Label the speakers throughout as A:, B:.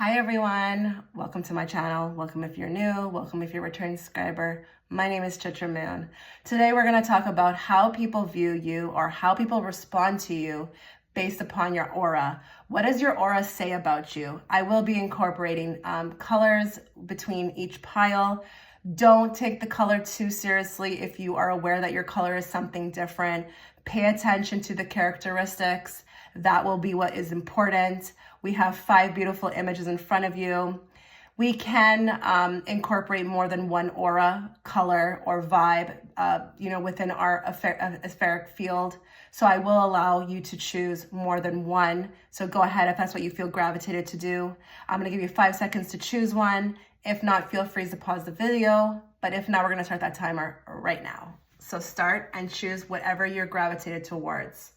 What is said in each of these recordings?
A: Hi everyone, welcome to my channel. Welcome if you're new, welcome if you're a returning subscriber. My name is Chitra Moon. Today we're going to talk about how people view you or how people respond to you based upon your aura. What does your aura say about you? I will be incorporating colors between each pile. Don't take the color too seriously if you are aware that your color is something different. Pay attention to the characteristics. That will be what is important. We have 5 beautiful images in front of you. We can incorporate more than one aura, color, or vibe, within our etheric field. So I will allow you to choose more than one. So go ahead if that's what you feel gravitated to do. I'm gonna give you 5 seconds to choose one. If not, feel free to pause the video. But if not, we're gonna start that timer right now. So start and choose whatever you're gravitated towards.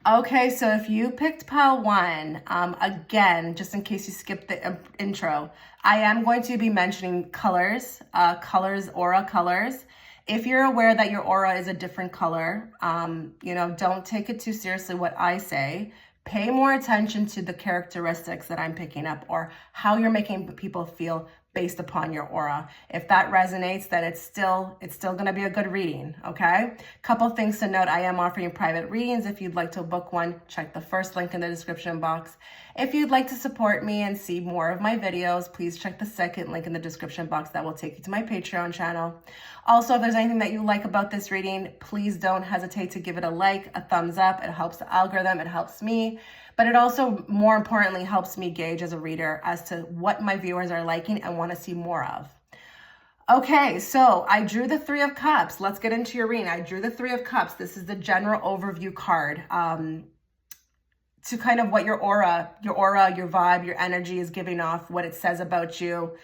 A: Okay, so if you picked pile 1, again, just in case you skipped the intro, I am going to be mentioning colors, aura colors. If you're aware that your aura is a different color, don't take it too seriously what I say. Pay more attention to the characteristics that I'm picking up or how you're making people feel based upon your aura. If that resonates, then it's still going to be a good reading, okay? Couple things to note, I am offering private readings. If you'd like to book one, check the first link in the description box. If you'd like to support me and see more of my videos, please check the second link in the description box. That will take you to my Patreon channel. Also, if there's anything that you like about this reading, please don't hesitate to give it a like, a thumbs up. It helps the algorithm, it helps me. But it also, more importantly, helps me gauge as a reader as to what my viewers are liking and want to see more of. Okay, so I drew the 3 of Cups. Let's get into your reading. I drew the 3 of Cups. This is the general overview card to kind of what your aura, your vibe, your energy is giving off, what it says about you.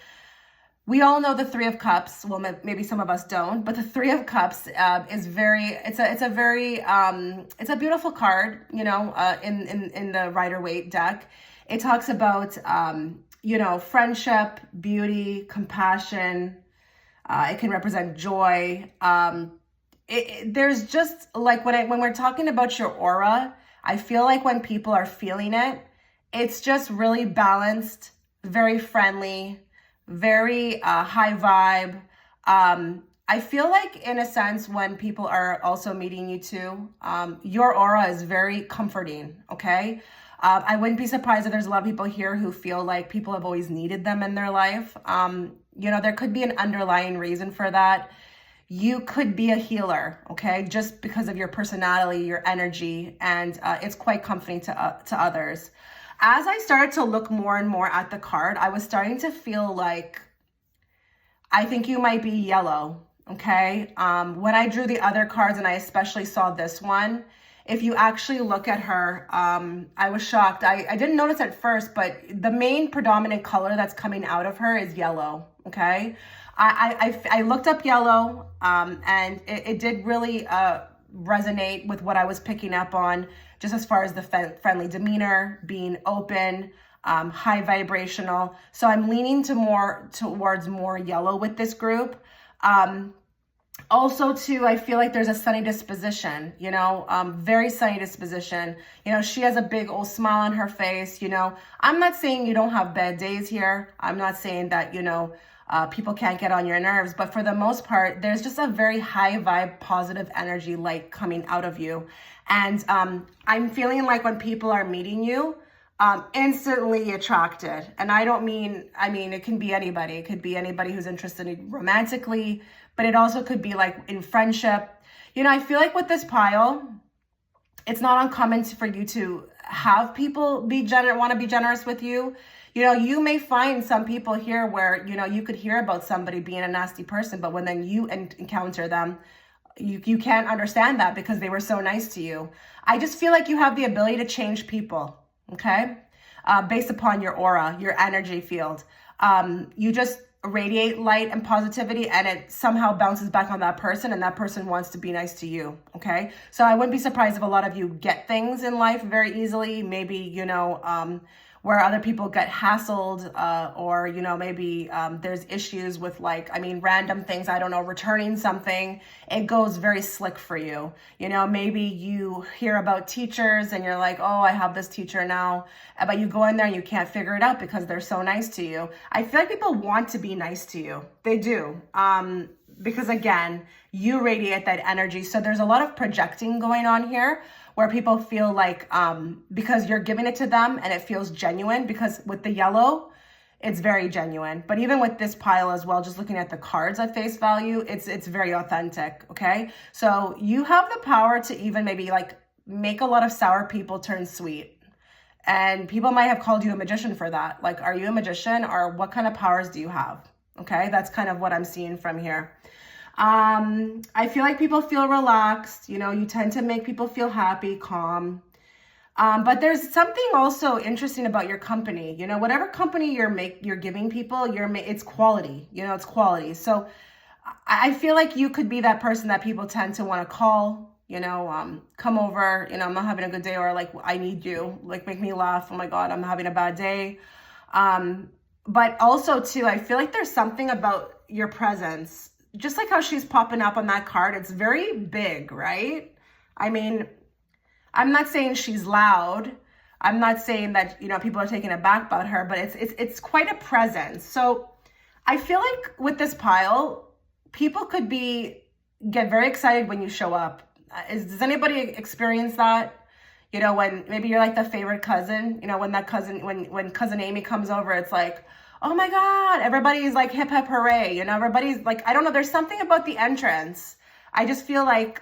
A: We all know the 3 of Cups. Well, maybe some of us don't, but the 3 of Cups is it's a beautiful card, in the Rider-Waite deck. It talks about, friendship, beauty, compassion. It can represent joy. There's just like when we're talking about your aura, I feel like when people are feeling it, it's just really balanced, very friendly, very high vibe. I feel like in a sense when people are also meeting you too, your aura is very comforting, okay? I wouldn't be surprised if there's a lot of people here who feel like people have always needed them in their life. There could be an underlying reason for that. You could be a healer, okay? Just because of your personality, your energy, and it's quite comforting to others. As I started to look more and more at the card, I was starting to feel like I think you might be yellow, okay? When I drew the other cards, and I especially saw this one, if you actually look at her, I was shocked. I didn't notice at first, but the main predominant color that's coming out of her is yellow, okay? I looked up yellow, and it did really resonate with what I was picking up on, just as far as the friendly demeanor, being open, high vibrational. So I'm leaning towards more yellow with this group. Also too, I feel like there's a sunny disposition, very sunny disposition. She has a big old smile on her face. I'm not saying you don't have bad days here. I'm not saying that, people can't get on your nerves, but for the most part, there's just a very high vibe, positive energy light coming out of you. And I'm feeling like when people are meeting you, instantly attracted. And I mean, it can be anybody. It could be anybody who's interested in romantically, but it also could be like in friendship. I feel like with this pile, it's not uncommon for you to have people want to be generous with you. You may find some people here where, you could hear about somebody being a nasty person, but when then you encounter them, you can't understand that because they were so nice to you. I just feel like you have the ability to change people, okay? Based upon your aura, your energy field. You just radiate light and positivity, and it somehow bounces back on that person, and that person wants to be nice to you, okay? So I wouldn't be surprised if a lot of you get things in life very easily. Maybe, where other people get hassled, or, you know, maybe there's issues with like, I mean, random things, I don't know, returning something, it goes very slick for you. You know, maybe you hear about teachers and you're like, oh, I have this teacher now, but you go in there and you can't figure it out because they're so nice to you. I feel like people want to be nice to you. They do. Because again, you radiate that energy. So there's a lot of projecting going on here where people feel like, because you're giving it to them and it feels genuine, because with the yellow, it's very genuine. But even with this pile as well, just looking at the cards at face value, it's very authentic, okay? So you have the power to even maybe like make a lot of sour people turn sweet. And people might have called you a magician for that. Like, are you a magician, or what kind of powers do you have? Okay, that's kind of what I'm seeing from here. I feel like people feel relaxed. You know, you tend to make people feel happy, calm. But there's something also interesting about your company. You know, whatever company you're giving people, it's quality. You know, it's quality. So I feel like you could be that person that people tend to want to call. You know, come over. You know, I'm not having a good day, or like, I need you. Like, make me laugh. Oh my God, I'm having a bad day. But also too, I feel like there's something about your presence, just like how she's popping up on that card. It's very big, right? I mean, I'm not saying she's loud. I'm not saying that, you know, people are taken aback about her, but it's quite a presence. So I feel like with this pile, people could get very excited when you show up. Does anybody experience that? You know, when maybe you're like the favorite cousin, you know, when cousin Amy comes over, it's like, oh my God, everybody's like hip hip hooray. You know, everybody's like, I don't know, there's something about the entrance. I just feel like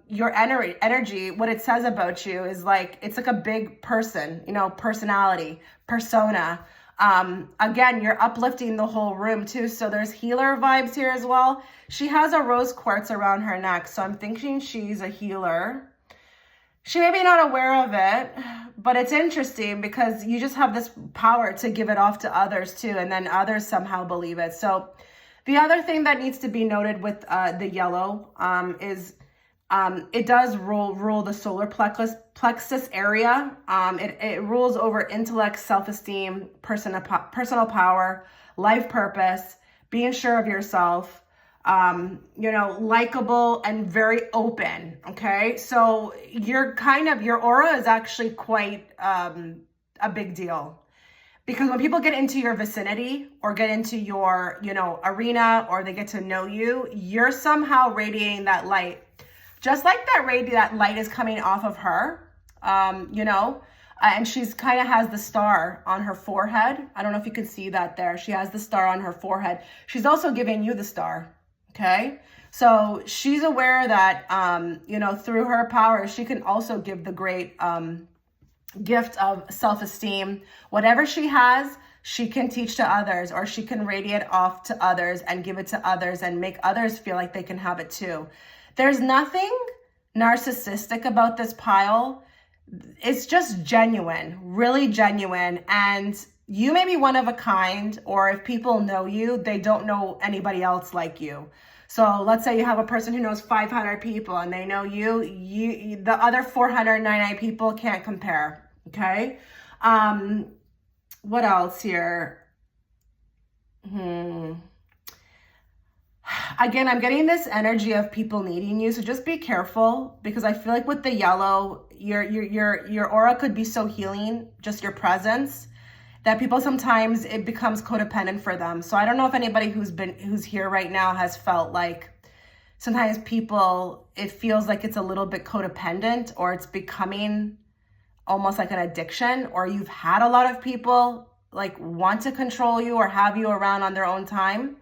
A: your energy, what it says about you is like, it's like a big person, you know, personality, persona. Again, you're uplifting the whole room too. So there's healer vibes here as well. She has a rose quartz around her neck. So I'm thinking she's a healer. She may be not aware of it, but it's interesting because you just have this power to give it off to others too, and then others somehow believe it. So the other thing that needs to be noted with the yellow is it does rule the solar plexus area. It rules over intellect, self-esteem, personal power, life purpose, being sure of yourself, you know, likable and very open. Okay. So your aura is actually quite, a big deal, because when people get into your vicinity or get into your, you know, arena, or they get to know you, you're somehow radiating that light, just like that light is coming off of her, you know, and she's kind of has the star on her forehead. I don't know if you can see that there. She has the star on her forehead. She's also giving you the star. Okay. So she's aware that, you know, through her power, she can also give the great, gift of self-esteem. Whatever she has, she can teach to others, or she can radiate off to others and give it to others and make others feel like they can have it too. There's nothing narcissistic about this pile. It's just genuine, really genuine. And you may be one of a kind, or if people know you, they don't know anybody else like you. So let's say you have a person who knows 500 people and they know you, the other 499 people can't compare. Okay. What else here? Again, I'm getting this energy of people needing you. So just be careful, because I feel like with the yellow, your aura could be so healing, just your presence, that people sometimes it becomes codependent for them. So I don't know if anybody who's here right now has felt like sometimes people, it feels like it's a little bit codependent, or it's becoming almost like an addiction, or you've had a lot of people like want to control you or have you around on their own time.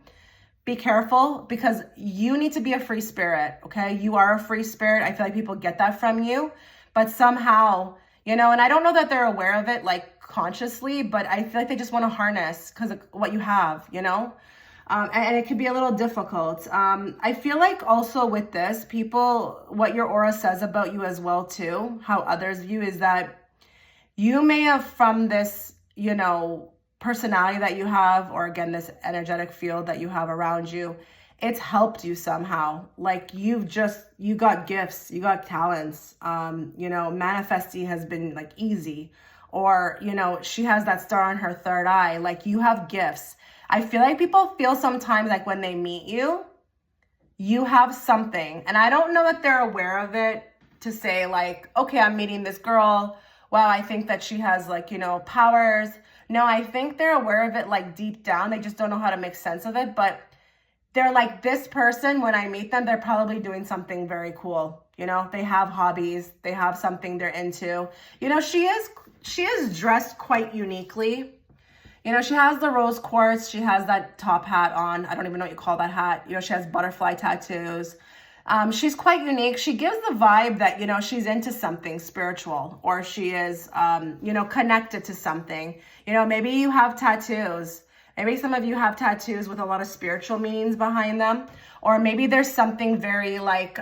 A: Be careful, because you need to be a free spirit. Okay. You are a free spirit. I feel like people get that from you, but somehow, you know, and I don't know that they're aware of it, like consciously, but I feel like they just want to harness because of what you have, you know, and it can be a little difficult. I feel like also with this, people, what your aura says about you as well too, how others view, is that you may have, from this, you know, personality that you have, or again, this energetic field that you have around you, it's helped you somehow. Like you got gifts, you got talents, you know, manifesting has been like easy. or, you know, she has that star on her third eye. Like, you have gifts. I feel like people feel sometimes like when they meet you, you have something. And I don't know that they're aware of it to say like, okay, I'm meeting this girl. Wow, I think that she has like, you know, powers. No, I think they're aware of it like deep down. They just don't know how to make sense of it. But they're like, this person, when I meet them, they're probably doing something very cool. You know, they have hobbies, they have something they're into. You know, she is dressed quite uniquely. You know, she has the rose quartz. She has that top hat on. I don't even know what you call that hat. You know, she has butterfly tattoos. She's quite unique. She gives the vibe that, you know, she's into something spiritual, or she is, you know, connected to something. You know, maybe you have tattoos. Maybe some of you have tattoos with a lot of spiritual meanings behind them. Or maybe there's something very like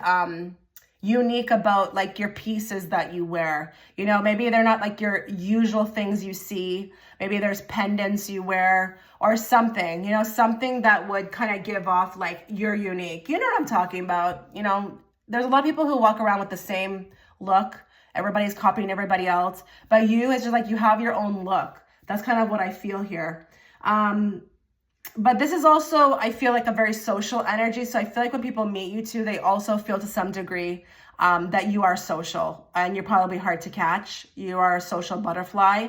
A: unique about like your pieces that you wear. You know, maybe they're not like your usual things you see. Maybe there's pendants you wear or something, you know, something that would kind of give off like you're unique. You know what I'm talking about? You know, there's a lot of people who walk around with the same look. Everybody's copying everybody else. But you, it's just like you have your own look. That's kind of what I feel here. But this is also, I feel like a very social energy. So I feel like when people meet you too, they also feel to some degree that you are social and you're probably hard to catch. You are a social butterfly.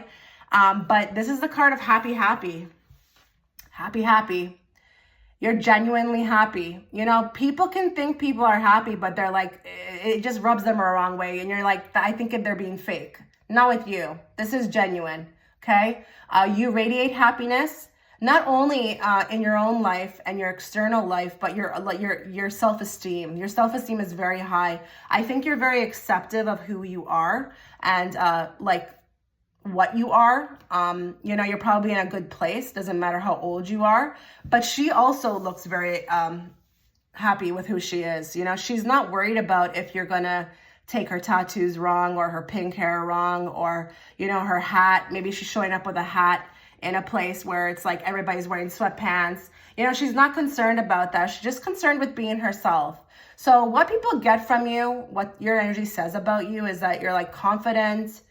A: But this is the card of happy, happy. Happy, happy. You're genuinely happy. You know, people can think people are happy, but they're like, it just rubs them the wrong way. And you're like, I think they're being fake. Not with you. This is genuine. Okay. You radiate happiness, not only in your own life and your external life, but your self-esteem. Your self-esteem is very high. I think you're very accepting of who you are and like what you are. You know, you're probably in a good place. Doesn't matter how old you are. But she also looks very happy with who she is. You know, she's not worried about if you're gonna take her tattoos wrong or her pink hair wrong, or, you know, her hat. Maybe she's showing up with a hat in a place where it's like everybody's wearing sweatpants. You know, she's not concerned about that. She's just concerned with being herself. So what people get from you, what your energy says about you, is that you're like confident,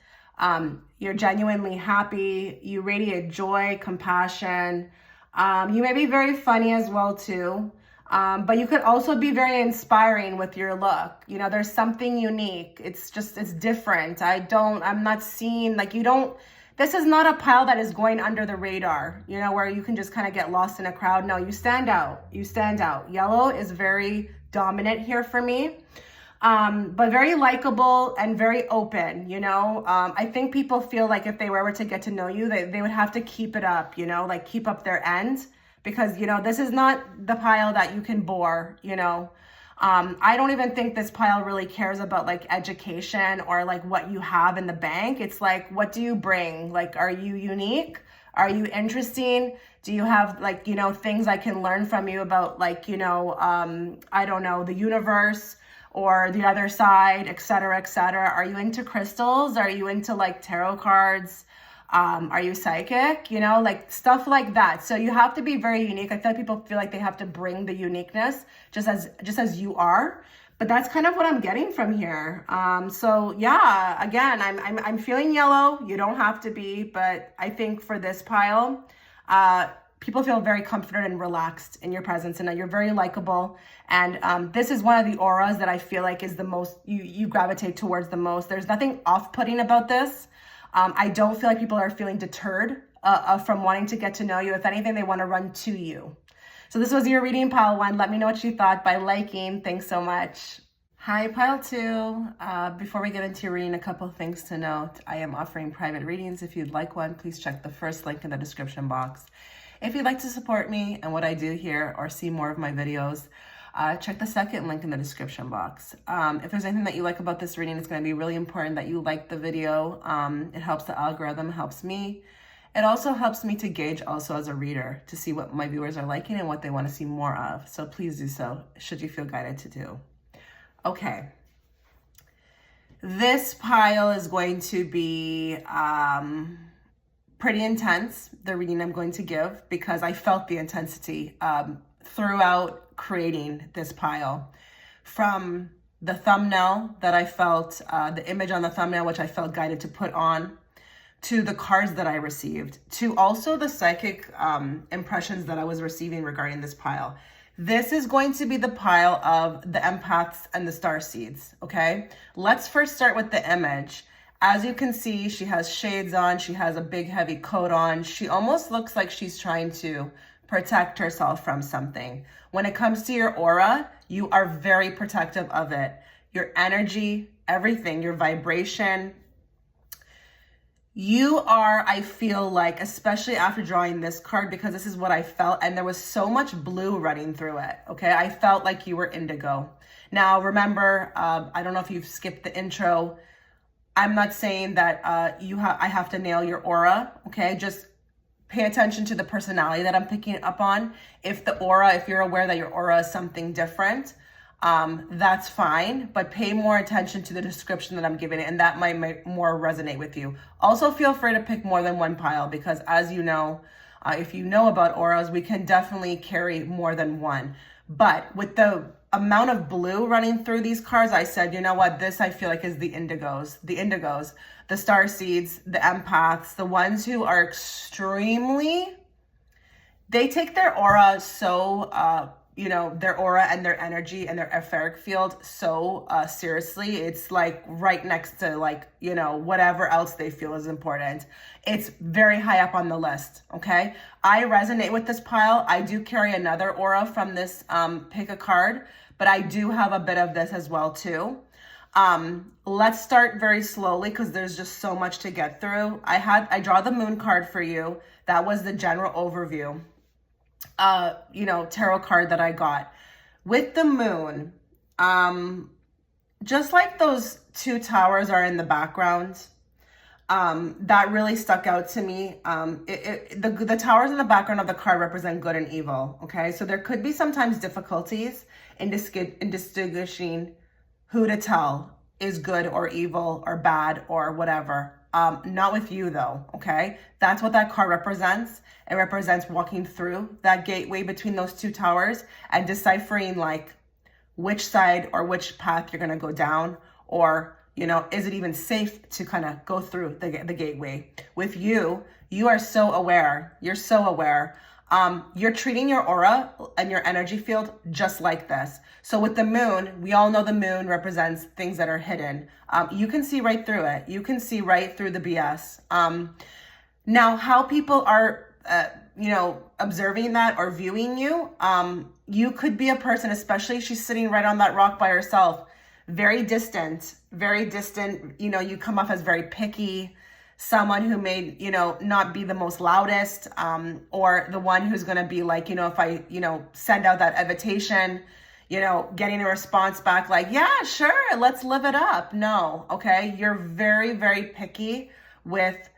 A: you're genuinely happy, you radiate joy, compassion. You may be very funny as well too. But you could also be very inspiring with your look. You know, there's something unique. It's different. I'm not seeing, like, this is not a pile that is going under the radar, you know, where you can just kind of get lost in a crowd. No, you stand out. You stand out. Yellow is very dominant here for me, but very likable and very open, you know. I think people feel like if they were ever to get to know you, they would have to keep it up, you know, like keep up their end. Because, you know, this is not the pile that you can bore, you know. I don't even think this pile really cares about like education or like what you have in the bank. It's like, what do you bring? Like, are you unique? Are you interesting? Do you have like, you know, things I can learn from you about like, you know, I don't know, the universe or the other side, et cetera, et cetera. Are you into crystals? Are you into like tarot cards? Are you psychic? You know, like stuff like that. So you have to be very unique. I feel like people feel like they have to bring the uniqueness just as you are. But that's kind of what I'm getting from here. So yeah, again, I'm feeling yellow. You don't have to be, but I think for this pile, people feel very comforted and relaxed in your presence, and that you're very likable. And this is one of the auras that I feel like is the most, you gravitate towards the most. There's nothing off-putting about this. I don't feel like people are feeling deterred from wanting to get to know you. If anything, they want to run to you. So this was your reading, pile 1. Let me know what you thought by liking. Thanks so much. Hi, pile 2. Before we get into your reading, a couple things to note. I am offering private readings. If you'd like one, please check the first link in the description box. If you'd like to support me and what I do here or see more of my videos, check the second link in the description box. If there's anything that you like about this reading, it's going to be really important that you like the video. It helps the algorithm, helps me. It also helps me to gauge also as a reader to see what my viewers are liking and what they want to see more of. So please do so, should you feel guided to do. Okay. This pile is going to be pretty intense, the reading I'm going to give, because I felt the intensity throughout creating this pile. From the thumbnail that I felt, the image on the thumbnail, which I felt guided to put on, to the cards that I received, to also the psychic impressions that I was receiving regarding this pile. This is going to be the pile of the empaths and the star seeds, okay? Let's first start with the image. As you can see, she has shades on. She has a big, heavy coat on. She almost looks like she's trying to protect herself from something. When it comes to your aura, you are very protective of it. Your energy, everything, your vibration. You are, I feel like, especially after drawing this card, because this is what I felt, and there was so much blue running through it, okay? I felt like you were indigo. Now, remember, I don't know if you've skipped the intro. I'm not saying that I have to nail your aura, okay? Just pay attention to the personality that I'm picking up on. If you're aware that your aura is something different, that's fine, but pay more attention to the description that I'm giving it, and that might more resonate with you. Also, feel free to pick more than one pile, because as you know, if you know about auras, we can definitely carry more than one. But with the amount of blue running through these cards, I said, you know what, this I feel like is the indigos, the star seeds, the empaths, the ones who are extremely, they take their aura so, their aura and their energy and their etheric field so seriously. It's like right next to whatever else they feel is important. It's very high up on the list, okay? I resonate with this pile. I do carry another aura from this pick a card, but I do have a bit of this as well too. Let's start very slowly because there's just so much to get through. I draw the moon card for you. That was the general overview. Tarot card that I got. With the moon, just like those two towers are in the background, that really stuck out to me. The towers in the background of the card represent good and evil, okay? So there could be sometimes difficulties in distinguishing who to tell is good or evil or bad or whatever. Not with you though, okay? That's what that card represents. It represents walking through that gateway between those two towers and deciphering which side or which path you're gonna go down, or, is it even safe to kind of go through the gateway? With you, you are so aware. You're so aware. You're treating your aura and your energy field just like this. So with the moon, we all know the moon represents things that are hidden. You can see right through it. You can see right through the BS. Now, how people are, observing that or viewing you, you could be a person, especially if she's sitting right on that rock by herself, very distant. You come off as very picky, someone who may, not be the most loudest, or the one who's going to be like, if I, send out that invitation, getting a response back like, yeah, sure, let's live it up. No, okay. You're very, very picky with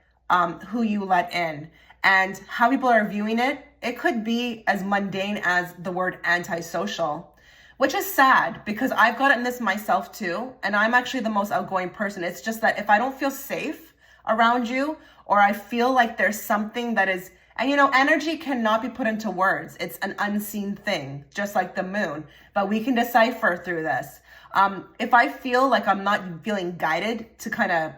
A: who you let in and how people are viewing it. It could be as mundane as the word antisocial, which is sad because I've gotten this myself too. And I'm actually the most outgoing person. It's just that if I don't feel safe around you, or I feel like there's something that is, and energy cannot be put into words. It's an unseen thing, just like the moon, but we can decipher through this. If I feel like I'm not feeling guided to kind of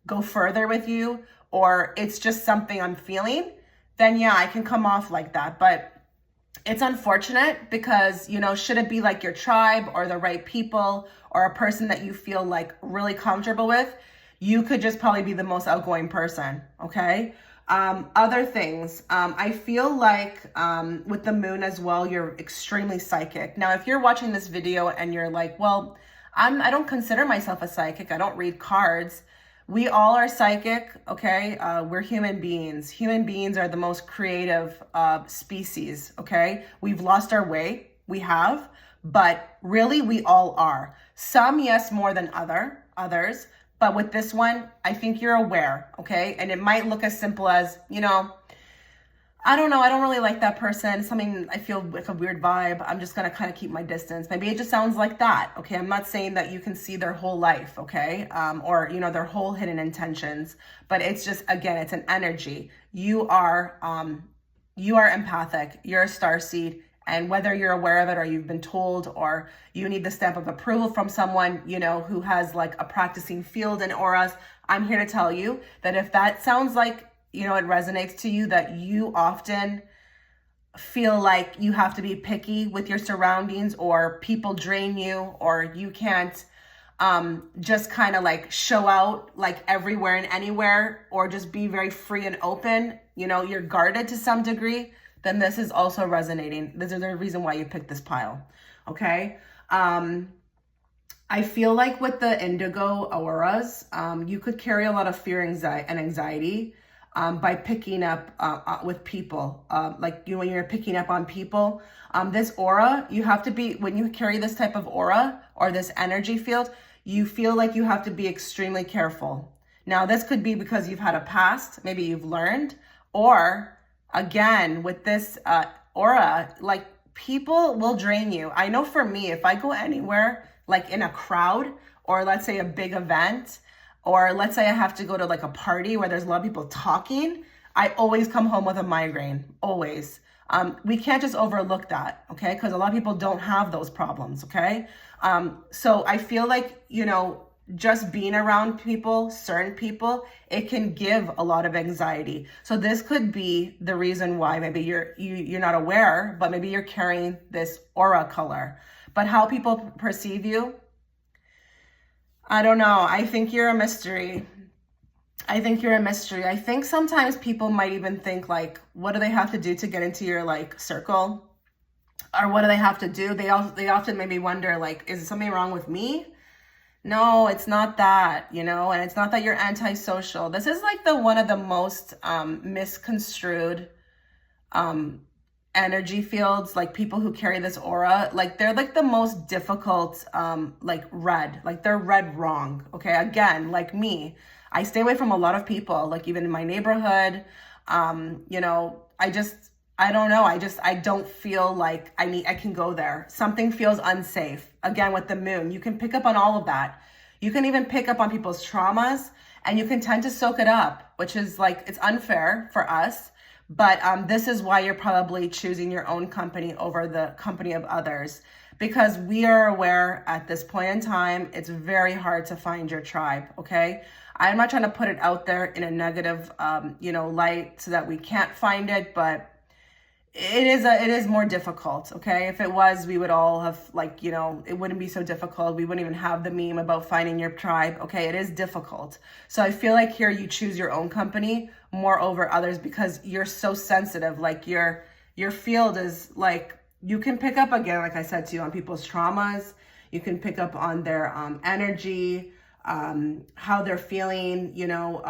A: go further with you, or it's just something I'm feeling, then yeah, I can come off like that. But it's unfortunate because, should it be like your tribe or the right people or a person that you feel like really comfortable with, you could just probably be the most outgoing person, okay? Other things, I feel like with the moon as well, you're extremely psychic. Now, if you're watching this video and you're like, well, I don't consider myself a psychic. I don't read cards. We all are psychic, okay? We're human beings. Human beings are the most creative species, okay? We've lost our way, we have, but really we all are. Some, yes, more than others. But with this one, I think you're aware, okay? And it might look as simple as, I don't know, I don't really like that person. Something, I feel like a weird vibe. I'm just gonna kind of keep my distance. Maybe it just sounds like that, okay? I'm not saying that you can see their whole life, okay? Or, their whole hidden intentions. But it's just, again, it's an energy. You are empathic. You're a starseed. And whether you're aware of it or you've been told, or you need the stamp of approval from someone, you know, who has like a practicing field in auras, I'm here to tell you that if that sounds like, you know, it resonates to you, that you often feel like you have to be picky with your surroundings, or people drain you, or you can't just kind of like show out like everywhere and anywhere, or just be very free and open, you know, you're guarded to some degree, then this is also resonating. This is the reason why you picked this pile. Okay. I feel like with the indigo auras, you could carry a lot of fear and anxiety by picking up with people. Like, you know, when you're picking up on people, this aura, you have to be, when you carry this type of aura or this energy field, you feel like you have to be extremely careful. Now, this could be because you've had a past, maybe you've learned, or again, with this aura, like people will drain you. I know for me, if I go anywhere, like in a crowd, or let's say a big event, or let's say I have to go to like a party where there's a lot of people talking, I always come home with a migraine, always. We can't just overlook that, okay? Because a lot of people don't have those problems, okay? So I feel like, you know, just being around people, certain people, it can give a lot of anxiety. So this could be the reason why maybe you're not aware, but maybe you're carrying this aura color. But how people perceive you, I don't know. I think you're a mystery. I think you're a mystery. I think sometimes people might even think like, what do they have to do to get into your like circle? Or what do they have to do? They often maybe wonder like, is something wrong with me? No, it's not that, you know, and it's not that you're antisocial. This is like one of the most misconstrued energy fields, like people who carry this aura, like they're like the most difficult, like they're read wrong. Okay. Again, like me, I stay away from a lot of people, like even in my neighborhood. You know, I don't know. I don't feel like I can go there. Something feels unsafe. Again, with the moon, you can pick up on all of that. You can even pick up on people's traumas, and you can tend to soak it up, which is like, it's unfair for us. But this is why you're probably choosing your own company over the company of others, because we are aware at this point in time, it's very hard to find your tribe. Okay. I'm not trying to put it out there in a negative, you know, light so that we can't find it, but it is more difficult. Okay. If it was, we would all have like, you know, it wouldn't be so difficult. We wouldn't even have the meme about finding your tribe. Okay. It is difficult. So I feel like here you choose your own company more over others because you're so sensitive. Like your field is like, you can pick up, again, like I said to you, on people's traumas. You can pick up on their energy, how they're feeling, you know,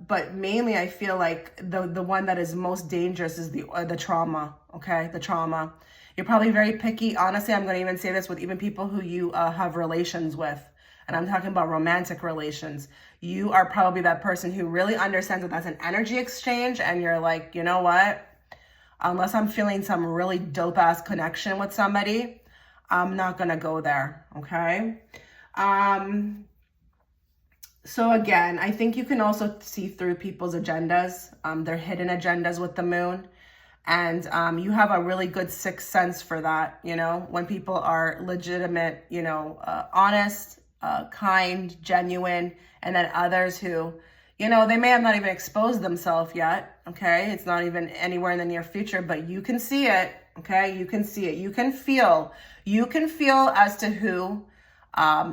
A: but mainly I feel like the one that is most dangerous is the trauma. Okay. The trauma. You're probably very picky. Honestly, I'm going to even say this with even people who you have relations with. And I'm talking about romantic relations. You are probably that person who really understands that that's an energy exchange. And you're like, you know what? Unless I'm feeling some really dope ass connection with somebody, I'm not going to go there. Okay. So again, I think you can also see through people's agendas, their hidden agendas with the moon. And you have a really good sixth sense for that, you know, when people are legitimate, you know, honest, kind, genuine, and then others who, you know, they may have not even exposed themselves yet. Okay. It's not even anywhere in the near future, but you can see it. Okay. You can see it. You can feel as to who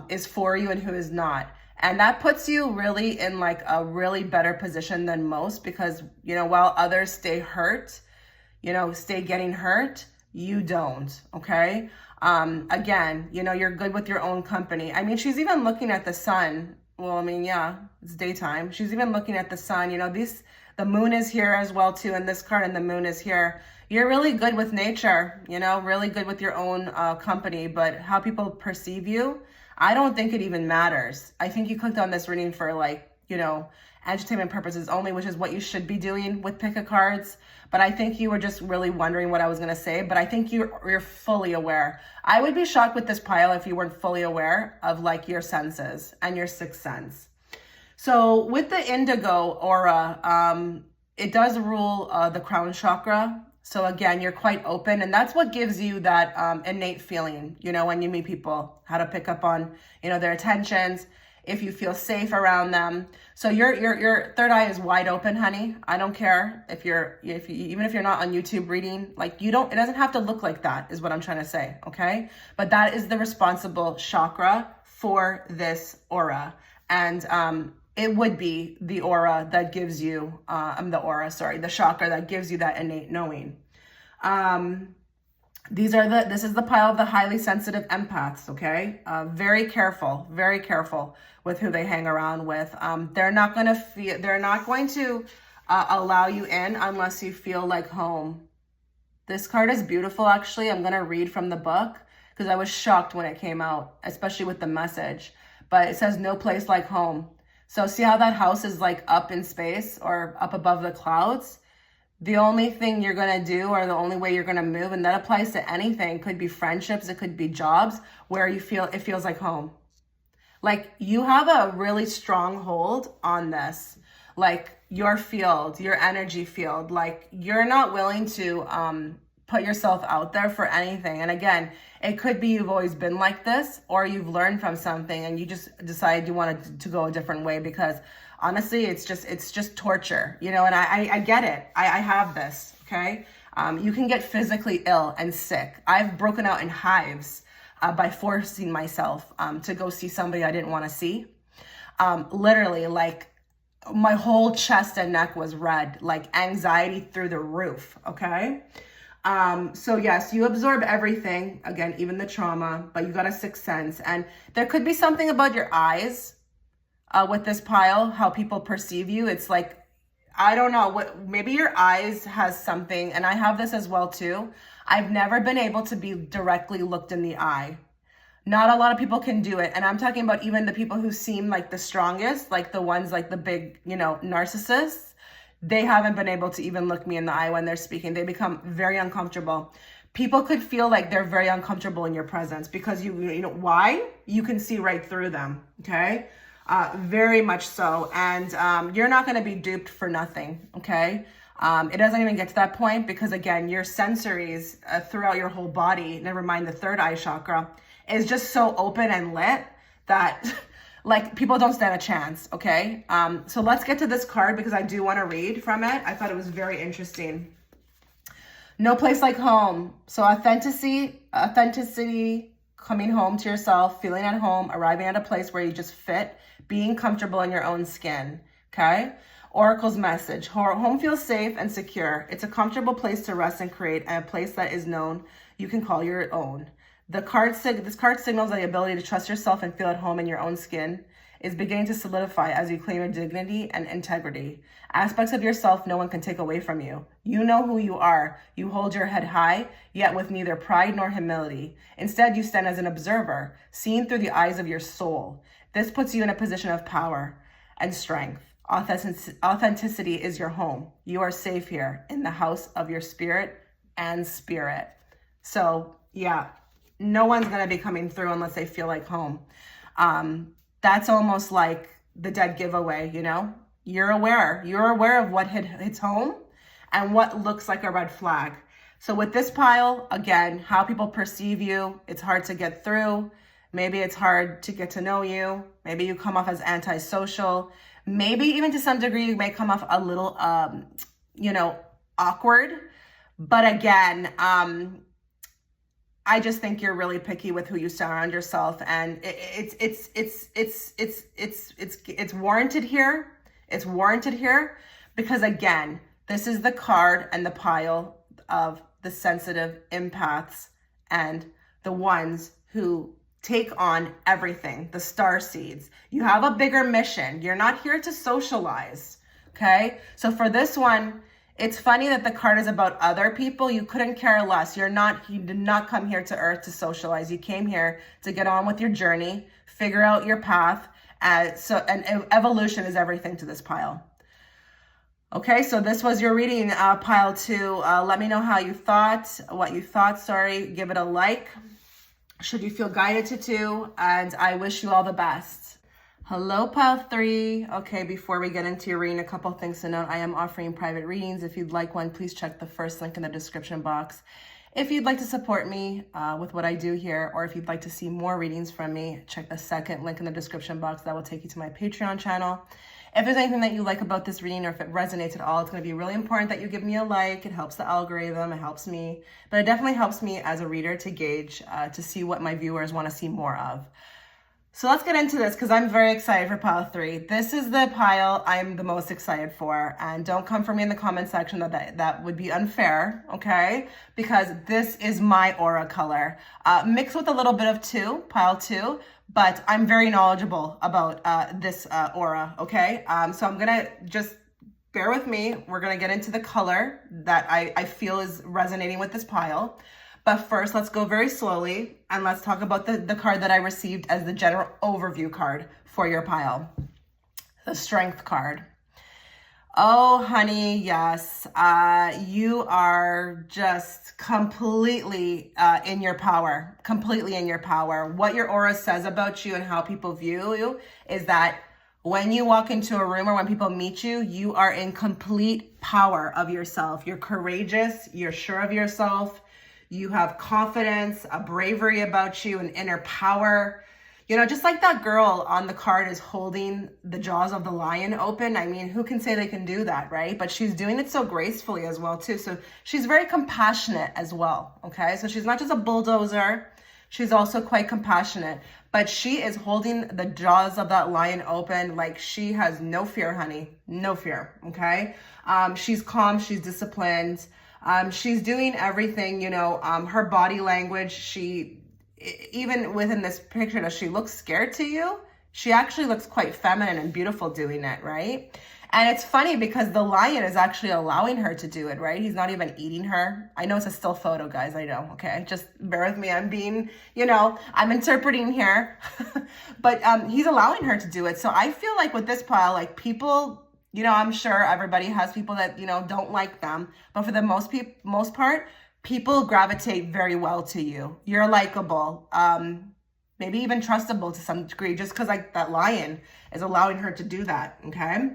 A: is for you and who is not. And that puts you really in like a really better position than most, because, you know, while others stay hurt, you know, stay getting hurt, you don't. Okay. Again, you know, you're good with your own company. I mean, she's even looking at the sun. Well, I mean, yeah, it's daytime. She's even looking at the sun, you know, the moon is here as well too. In this card, and the moon is here. You're really good with nature, you know, really good with your own company, but how people perceive you, I don't think it even matters. I think you clicked on this reading for like, you know, entertainment purposes only, which is what you should be doing with pick a cards. But I think you were just really wondering what I was going to say, but I think you're fully aware. I would be shocked with this pile if you weren't fully aware of like your senses and your sixth sense. So with the indigo aura, it does rule the crown chakra. So again, you're quite open, and that's what gives you that innate feeling, you know, when you meet people, how to pick up on, you know, their attentions, if you feel safe around them. So your third eye is wide open, honey. I don't care if even if you're not on YouTube reading, like it doesn't have to look like that, is what I'm trying to say, okay? But that is the responsible chakra for this aura. And it would be the aura that gives you, the chakra that gives you that innate knowing. This is the pile of the highly sensitive empaths, okay? Very careful with who they hang around with. They're not going to allow you in unless you feel like home. This card is beautiful, actually. I'm going to read from the book because I was shocked when it came out, especially with the message. But it says, no place like home. So see how that house is like up in space or up above the clouds? The only thing you're going to do, or the only way you're going to move, and that applies to anything, it could be friendships, it could be jobs, where it feels like home. Like you have a really strong hold on this, like your field, your energy field, like you're not willing to put yourself out there for anything. And again, it could be you've always been like this, or you've learned from something and you just decided you wanted to go a different way, because honestly, it's just torture, you know, and I get it. I have this, okay? You can get physically ill and sick. I've broken out in hives by forcing myself to go see somebody I didn't want to see. Literally, like my whole chest and neck was red, like anxiety through the roof, okay? So yes, you absorb everything, again, even the trauma, but you got a sixth sense. And there could be something about your eyes with this pile, how people perceive you. It's like, I don't know, maybe your eyes has something, and I have this as well too. I've never been able to be directly looked in the eye. Not a lot of people can do it. And I'm talking about even the people who seem like the strongest, like the ones like the big, you know, narcissists. They haven't been able to even look me in the eye when they're speaking. They become very uncomfortable. People could feel like they're very uncomfortable in your presence because you know why? You can see right through them, okay? Very much so. And you're not going to be duped for nothing, okay? It doesn't even get to that point because, again, your sensories throughout your whole body, never mind the third eye chakra, is just so open and lit that like people don't stand a chance, okay? So let's get to this card because I do want to read from it. I thought it was very interesting. No place like home. So authenticity, coming home to yourself, feeling at home, arriving at a place where you just fit, being comfortable in your own skin, okay? Oracle's message, home feels safe and secure. It's a comfortable place to rest and create, and a place that is known you can call your own. This card signals the ability to trust yourself and feel at home in your own skin is beginning to solidify as you claim your dignity and integrity. Aspects of yourself no one can take away from you. You know who you are. You hold your head high, yet with neither pride nor humility. Instead, you stand as an observer, seen through the eyes of your soul. This puts you in a position of power and strength. Authenticity is your home. You are safe here in the house of your spirit and spirit. So, yeah. No one's going to be coming through unless they feel like home. That's almost like the dead giveaway, you know? You're aware of what hits home and what looks like a red flag. So with this pile, again, how people perceive you, it's hard to get through. Maybe it's hard to get to know you. Maybe you come off as antisocial. Maybe even to some degree, you may come off a little, awkward. But again, I just think you're really picky with who you surround yourself, and it's warranted here. It's warranted here because, again, this is the card and the pile of the sensitive empaths and the ones who take on everything, the star seeds. You have a bigger mission. You're not here to socialize, okay? So for this one, it's funny that the card is about other people. You couldn't care less. You did not come here to Earth to socialize. You came here to get on with your journey, figure out your path. And evolution is everything to this pile. Okay, so this was your reading, pile 2. Let me know what you thought. Give it a like. Should you feel guided to, and I wish you all the best. Hello, pile 3. Okay, before we get into your reading, a couple things to note. I am offering private readings. If you'd like one, please check the first link in the description box. If you'd like to support me with what I do here, or if you'd like to see more readings from me, check the second link in the description box. That will take you to my Patreon channel. If there's anything that you like about this reading, or if it resonates at all, it's going to be really important that you give me a like. It helps the algorithm. It helps me. But it definitely helps me as a reader to gauge, to see what my viewers want to see more of. So let's get into this because I'm very excited for pile 3. This is the pile I'm the most excited for. And don't come for me in the comment section that would be unfair, okay? Because this is my aura color. Mixed with a little bit of pile 2, but I'm very knowledgeable about this aura, okay? So I'm gonna just bear with me. We're gonna get into the color that I feel is resonating with this pile. But first, let's go very slowly and let's talk about the card that I received as the general overview card for your pile. The Strength card. Oh, honey, yes. You are just completely in your power. Completely in your power. What your aura says about you and how people view you is that when you walk into a room or when people meet you, you are in complete power of yourself. You're courageous. You're sure of yourself. You have confidence, a bravery about you, an inner power. You know, just like that girl on the card is holding the jaws of the lion open. I mean, who can say they can do that, right? But she's doing it so gracefully as well, too. So she's very compassionate as well, okay? So she's not just a bulldozer. She's also quite compassionate. But she is holding the jaws of that lion open like she has no fear, honey. No fear, okay? She's calm. She's disciplined. She's doing everything, you know, her body language, even within this picture, does she look scared to you? She actually looks quite feminine and beautiful doing it, right? And it's funny because the lion is actually allowing her to do it, right? He's not even eating her. I know it's a still photo, guys. I know, okay? Just bear with me. I'm being, you know, I'm interpreting here. But he's allowing her to do it. So I feel like with this pile, like people... You know, I'm sure everybody has people that, you know, don't like them. But for the most part, people gravitate very well to you. You're likable, maybe even trustable to some degree, just because like that lion is allowing her to do that, okay?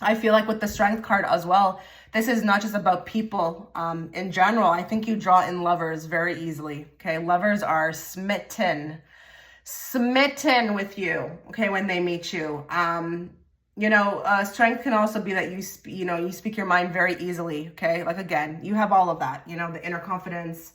A: I feel like with the Strength card as well, this is not just about people in general. I think you draw in lovers very easily, okay? Lovers are smitten with you, okay, when they meet you. You know, strength can also be that you speak your mind very easily, okay? Like, again, you have all of that, you know, the inner confidence,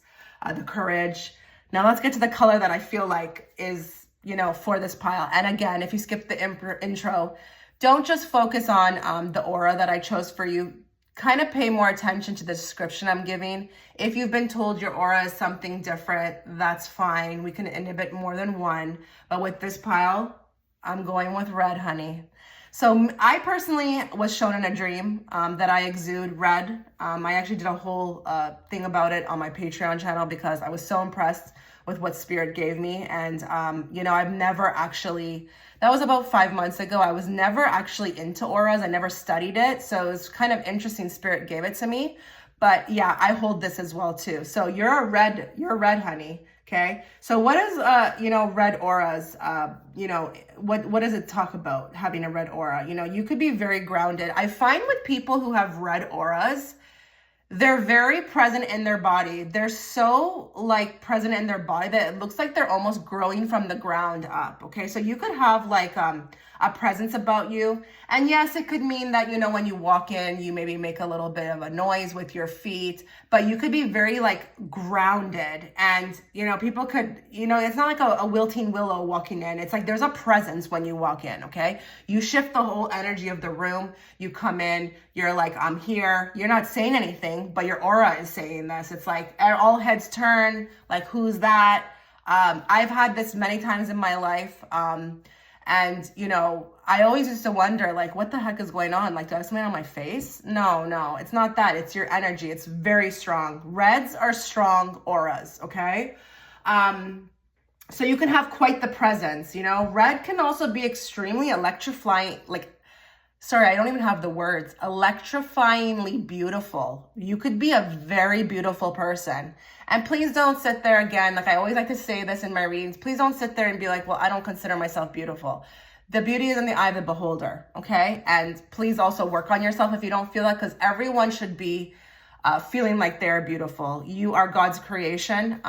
A: the courage. Now, let's get to the color that I feel like is, you know, for this pile. And again, if you skip the intro, don't just focus on the aura that I chose for you. Kind of pay more attention to the description I'm giving. If you've been told your aura is something different, that's fine. We can inhibit more than one. But with this pile, I'm going with red, honey. So I personally was shown in a dream that I exude red. I actually did a whole thing about it on my Patreon channel because I was so impressed with what Spirit gave me. And, you know, I've never actually, that was about 5 months ago. I was never actually into auras. I never studied it. So it was kind of interesting. Spirit gave it to me. But yeah, I hold this as well too. So you're a red, honey. Okay, so what is, you know, red auras, you know, what does it talk about having a red aura? You know, you could be very grounded. I find with people who have red auras, they're very present in their body. They're so like present in their body that it looks like they're almost growing from the ground up. Okay, so you could have like a presence about you. And yes, it could mean that, you know, when you walk in, you maybe make a little bit of a noise with your feet, but you could be very like grounded. And, you know, people could, you know, it's not like a wilting willow walking in. It's like there's a presence when you walk in, okay? You shift the whole energy of the room. You come in, you're like, I'm here. You're not saying anything, but your aura is saying this. It's like all heads turn, like, who's that? I've had this many times in my life. And, you know, I always used to wonder, like, what the heck is going on? Like, do I have something on my face? No, it's not that. It's your energy. It's very strong. Reds are strong auras, okay? So you can have quite the presence, you know? Red can also be extremely electrifying, like, sorry, I don't even have the words, electrifyingly beautiful. You could be a very beautiful person. And please don't sit there again, like I always like to say this in my readings, please don't sit there and be like, well, I don't consider myself beautiful. The beauty is in the eye of the beholder, okay? And please also work on yourself if you don't feel that, because everyone should be feeling like they're beautiful. You are God's creation.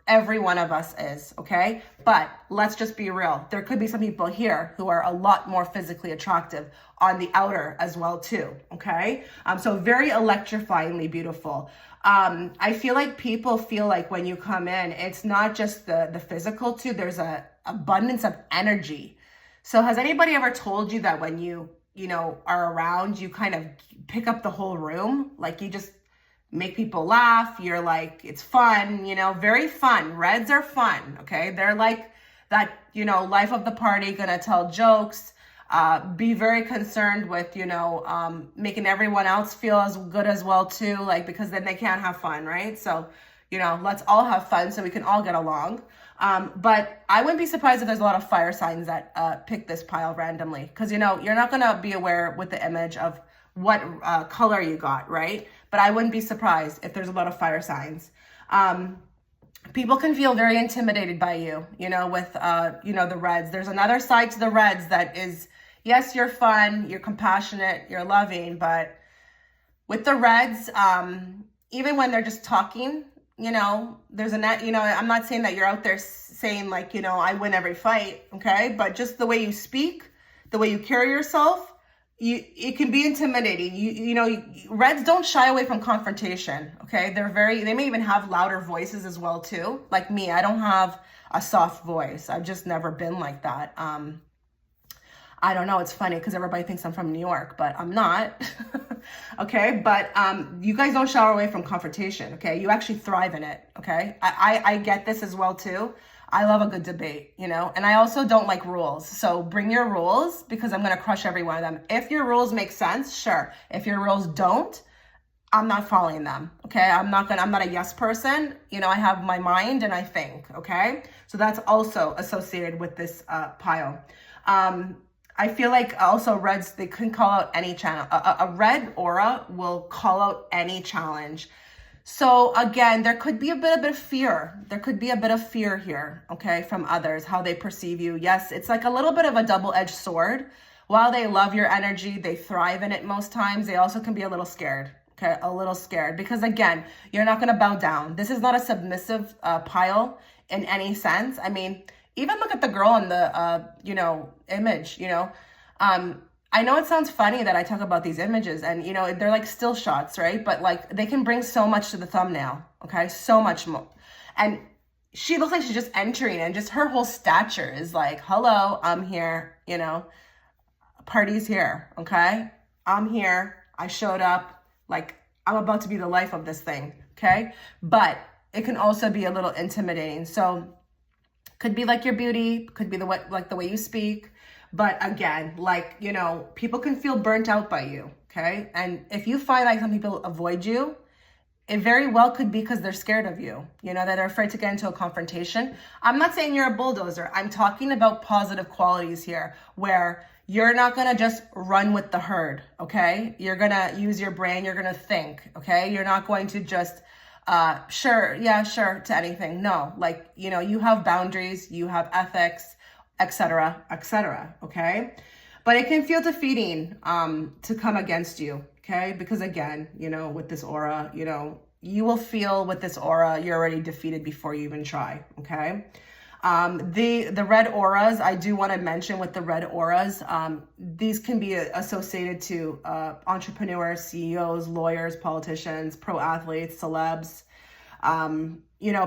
A: Every one of us is, okay? But let's just be real. There could be some people here who are a lot more physically attractive on the outer as well too, okay? So very electrifyingly beautiful. I feel like people feel like when you come in, it's not just the physical too, there's a abundance of energy. So has anybody ever told you that when you are around, you kind of pick up the whole room? Like you just make people laugh. You're like, it's fun, very fun. Reds are fun, okay? They're like that, life of the party, gonna tell jokes, be very concerned with, making everyone else feel as good as well too, like, because then they can't have fun, right? So, let's all have fun so we can all get along. But I wouldn't be surprised if there's a lot of fire signs that pick this pile randomly, because, you're not gonna be aware with the image of what color you got, right? But I wouldn't be surprised if there's a lot of fire signs. People can feel very intimidated by you, with, the reds. There's another side to the reds that is, yes, you're fun, you're compassionate, you're loving, but with the reds, even when they're just talking, there's I'm not saying that you're out there saying like, I win every fight, okay? But just the way you speak, the way you carry yourself, it can be intimidating. Reds don't shy away from confrontation, okay? They may even have louder voices as well too. Like me, I don't have a soft voice. I've just never been like that. I don't know, it's funny because everybody thinks I'm from New York, but I'm not, okay? But you guys don't shy away from confrontation, okay? You actually thrive in it, okay? I get this as well too. I love a good debate, and I also don't like rules. So bring your rules because I'm going to crush every one of them. If your rules make sense, sure. If your rules don't, I'm not following them, okay? I'm not a yes person. I have my mind and I think, okay? So that's also associated with this pile. I feel like also reds, they can call out any channel. A red aura will call out any challenge. So again, there could be a bit of fear. There could be a bit of fear here, okay, from others, how they perceive you. Yes, it's like a little bit of a double-edged sword. While they love your energy, they thrive in it most times, they also can be a little scared, okay, a little scared. Because again, you're not going to bow down. This is not a submissive pile in any sense. I mean, even look at the girl in the, image, I know it sounds funny that I talk about these images and, they're like still shots, right? But like they can bring so much to the thumbnail, okay? So much more. And she looks like she's just entering and just her whole stature is like, hello, I'm here, party's here, okay? I'm here. I showed up. Like I'm about to be the life of this thing, okay? But it can also be a little intimidating. So could be like your beauty, could be the way you speak. But again, like, people can feel burnt out by you, okay? And if you find like some people avoid you, it very well could be because they're scared of you, that they're afraid to get into a confrontation. I'm not saying you're a bulldozer. I'm talking about positive qualities here where you're not going to just run with the herd, okay? You're going to use your brain. You're going to think, okay? You're not going to just, sure to anything. No, like, you have boundaries, you have ethics, etc., okay? But it can feel defeating to come against you, okay? Because again, with this aura, you will feel with this aura, you're already defeated before you even try, okay? The red auras, I do want to mention with the red auras, these can be associated to entrepreneurs, CEOs, lawyers, politicians, pro athletes, celebs,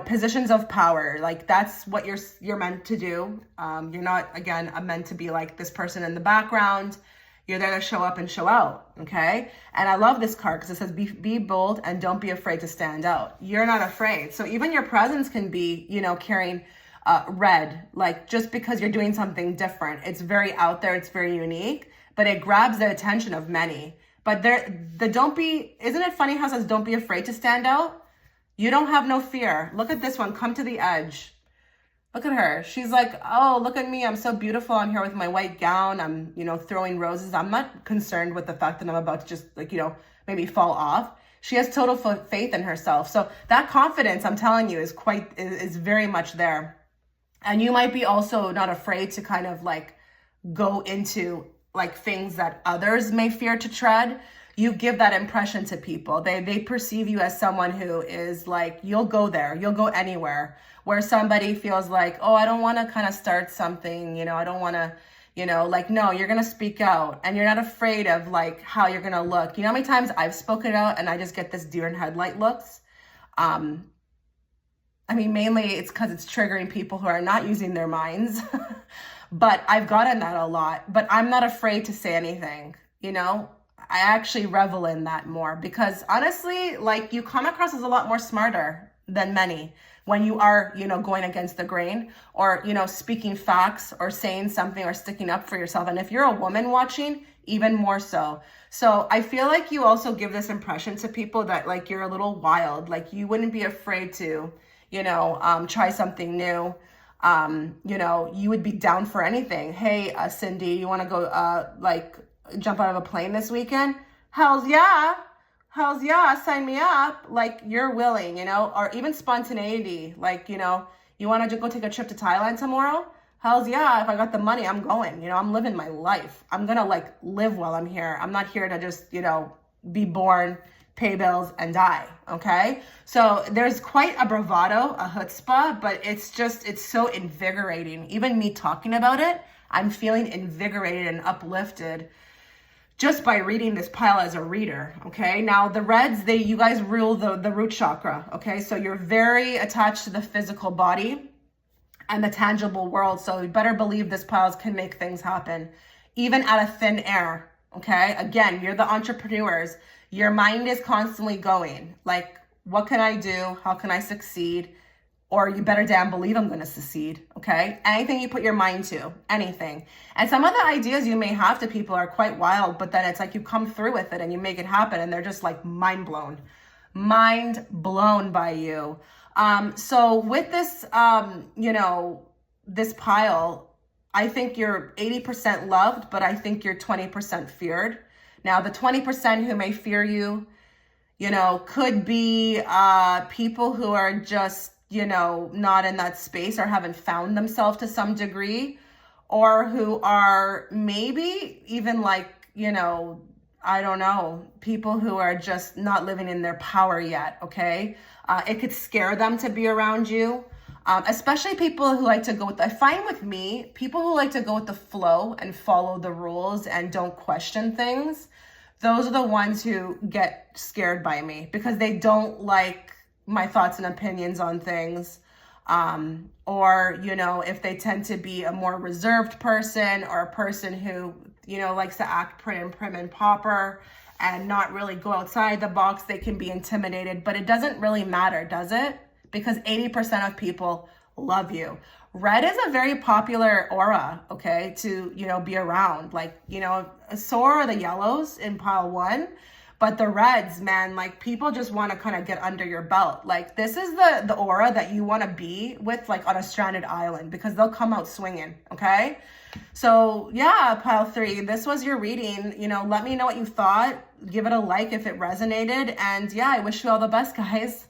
A: positions of power. Like that's what you're meant to do. You're not, again, meant to be like this person in the background. You're there to show up and show out, okay? And I love this card because it says be bold and don't be afraid to stand out. You're not afraid. So even your presence can be, carrying red, like just because you're doing something different. It's very out there, it's very unique, but it grabs the attention of many. But isn't it funny how it says don't be afraid to stand out? You don't have no fear. Look at this one. Come to the edge. Look at her. She's like, oh, look at me. I'm so beautiful. I'm here with my white gown. I'm, throwing roses. I'm not concerned with the fact that I'm about to just like, maybe fall off. She has total faith in herself. So that confidence, I'm telling you, is very much there. And you might be also not afraid to kind of like go into like things that others may fear to tread, you give that impression to people. They perceive you as someone who is like, you'll go there, you'll go anywhere. Where somebody feels like, oh, I don't want to kind of start something, I don't want to, like, no, you're going to speak out, and you're not afraid of like how you're going to look. You know how many times I've spoken out and I just get this deer in headlight looks? I mean, mainly it's because it's triggering people who are not using their minds, but I've gotten that a lot. But I'm not afraid to say anything, I actually revel in that more, because honestly, like, you come across as a lot more smarter than many when you are, going against the grain, or, speaking facts, or saying something, or sticking up for yourself. And if you're a woman watching, even more so. So I feel like you also give this impression to people that like you're a little wild, like you wouldn't be afraid to, try something new. You would be down for anything. Hey, Cindy, you want to go, like, jump out of a plane this weekend? Hells yeah. Sign me up. Like, you're willing, or even spontaneity. Like, you want to go take a trip to Thailand tomorrow? Hells yeah. If I got the money, I'm going, I'm living my life. I'm going to like live while I'm here. I'm not here to just, be born, pay bills, and die. Okay. So there's quite a bravado, a chutzpah, but it's so invigorating. Even me talking about it, I'm feeling invigorated and uplifted just by reading this pile as a reader. Okay. Now the reds, you guys rule the root chakra. Okay. So you're very attached to the physical body and the tangible world. So you better believe this piles can make things happen, even out of thin air. Okay. Again, you're the entrepreneurs. Your mind is constantly going like, what can I do? How can I succeed? Or you better damn believe I'm going to succeed. Okay. Anything you put your mind to, anything. And some of the ideas you may have to people are quite wild, but then it's like you come through with it and you make it happen, and they're just like mind blown by you. So with this, this pile, I think you're 80% loved, but I think you're 20% feared. Now, the 20% who may fear you, could be people who are just, not in that space, or haven't found themselves to some degree, or who are maybe even like, I don't know, people who are just not living in their power yet. Okay. It could scare them to be around you. Especially people who like to go with, I find with me, people who like to go with the flow and follow the rules and don't question things. Those are the ones who get scared by me, because they don't like my thoughts and opinions on things. Or, if they tend to be a more reserved person, or a person who, likes to act prim and proper and not really go outside the box, they can be intimidated. But it doesn't really matter, does it? Because 80% of people love you. Red is a very popular aura, okay, to, be around. Like, so are the yellows in pile 1. But the reds, man, like, people just want to kind of get under your belt. Like, this is the aura that you want to be with, like, on a stranded island, because they'll come out swinging, okay? So, yeah, pile 3, this was your reading. Let me know what you thought. Give it a like if it resonated. And, yeah, I wish you all the best, guys.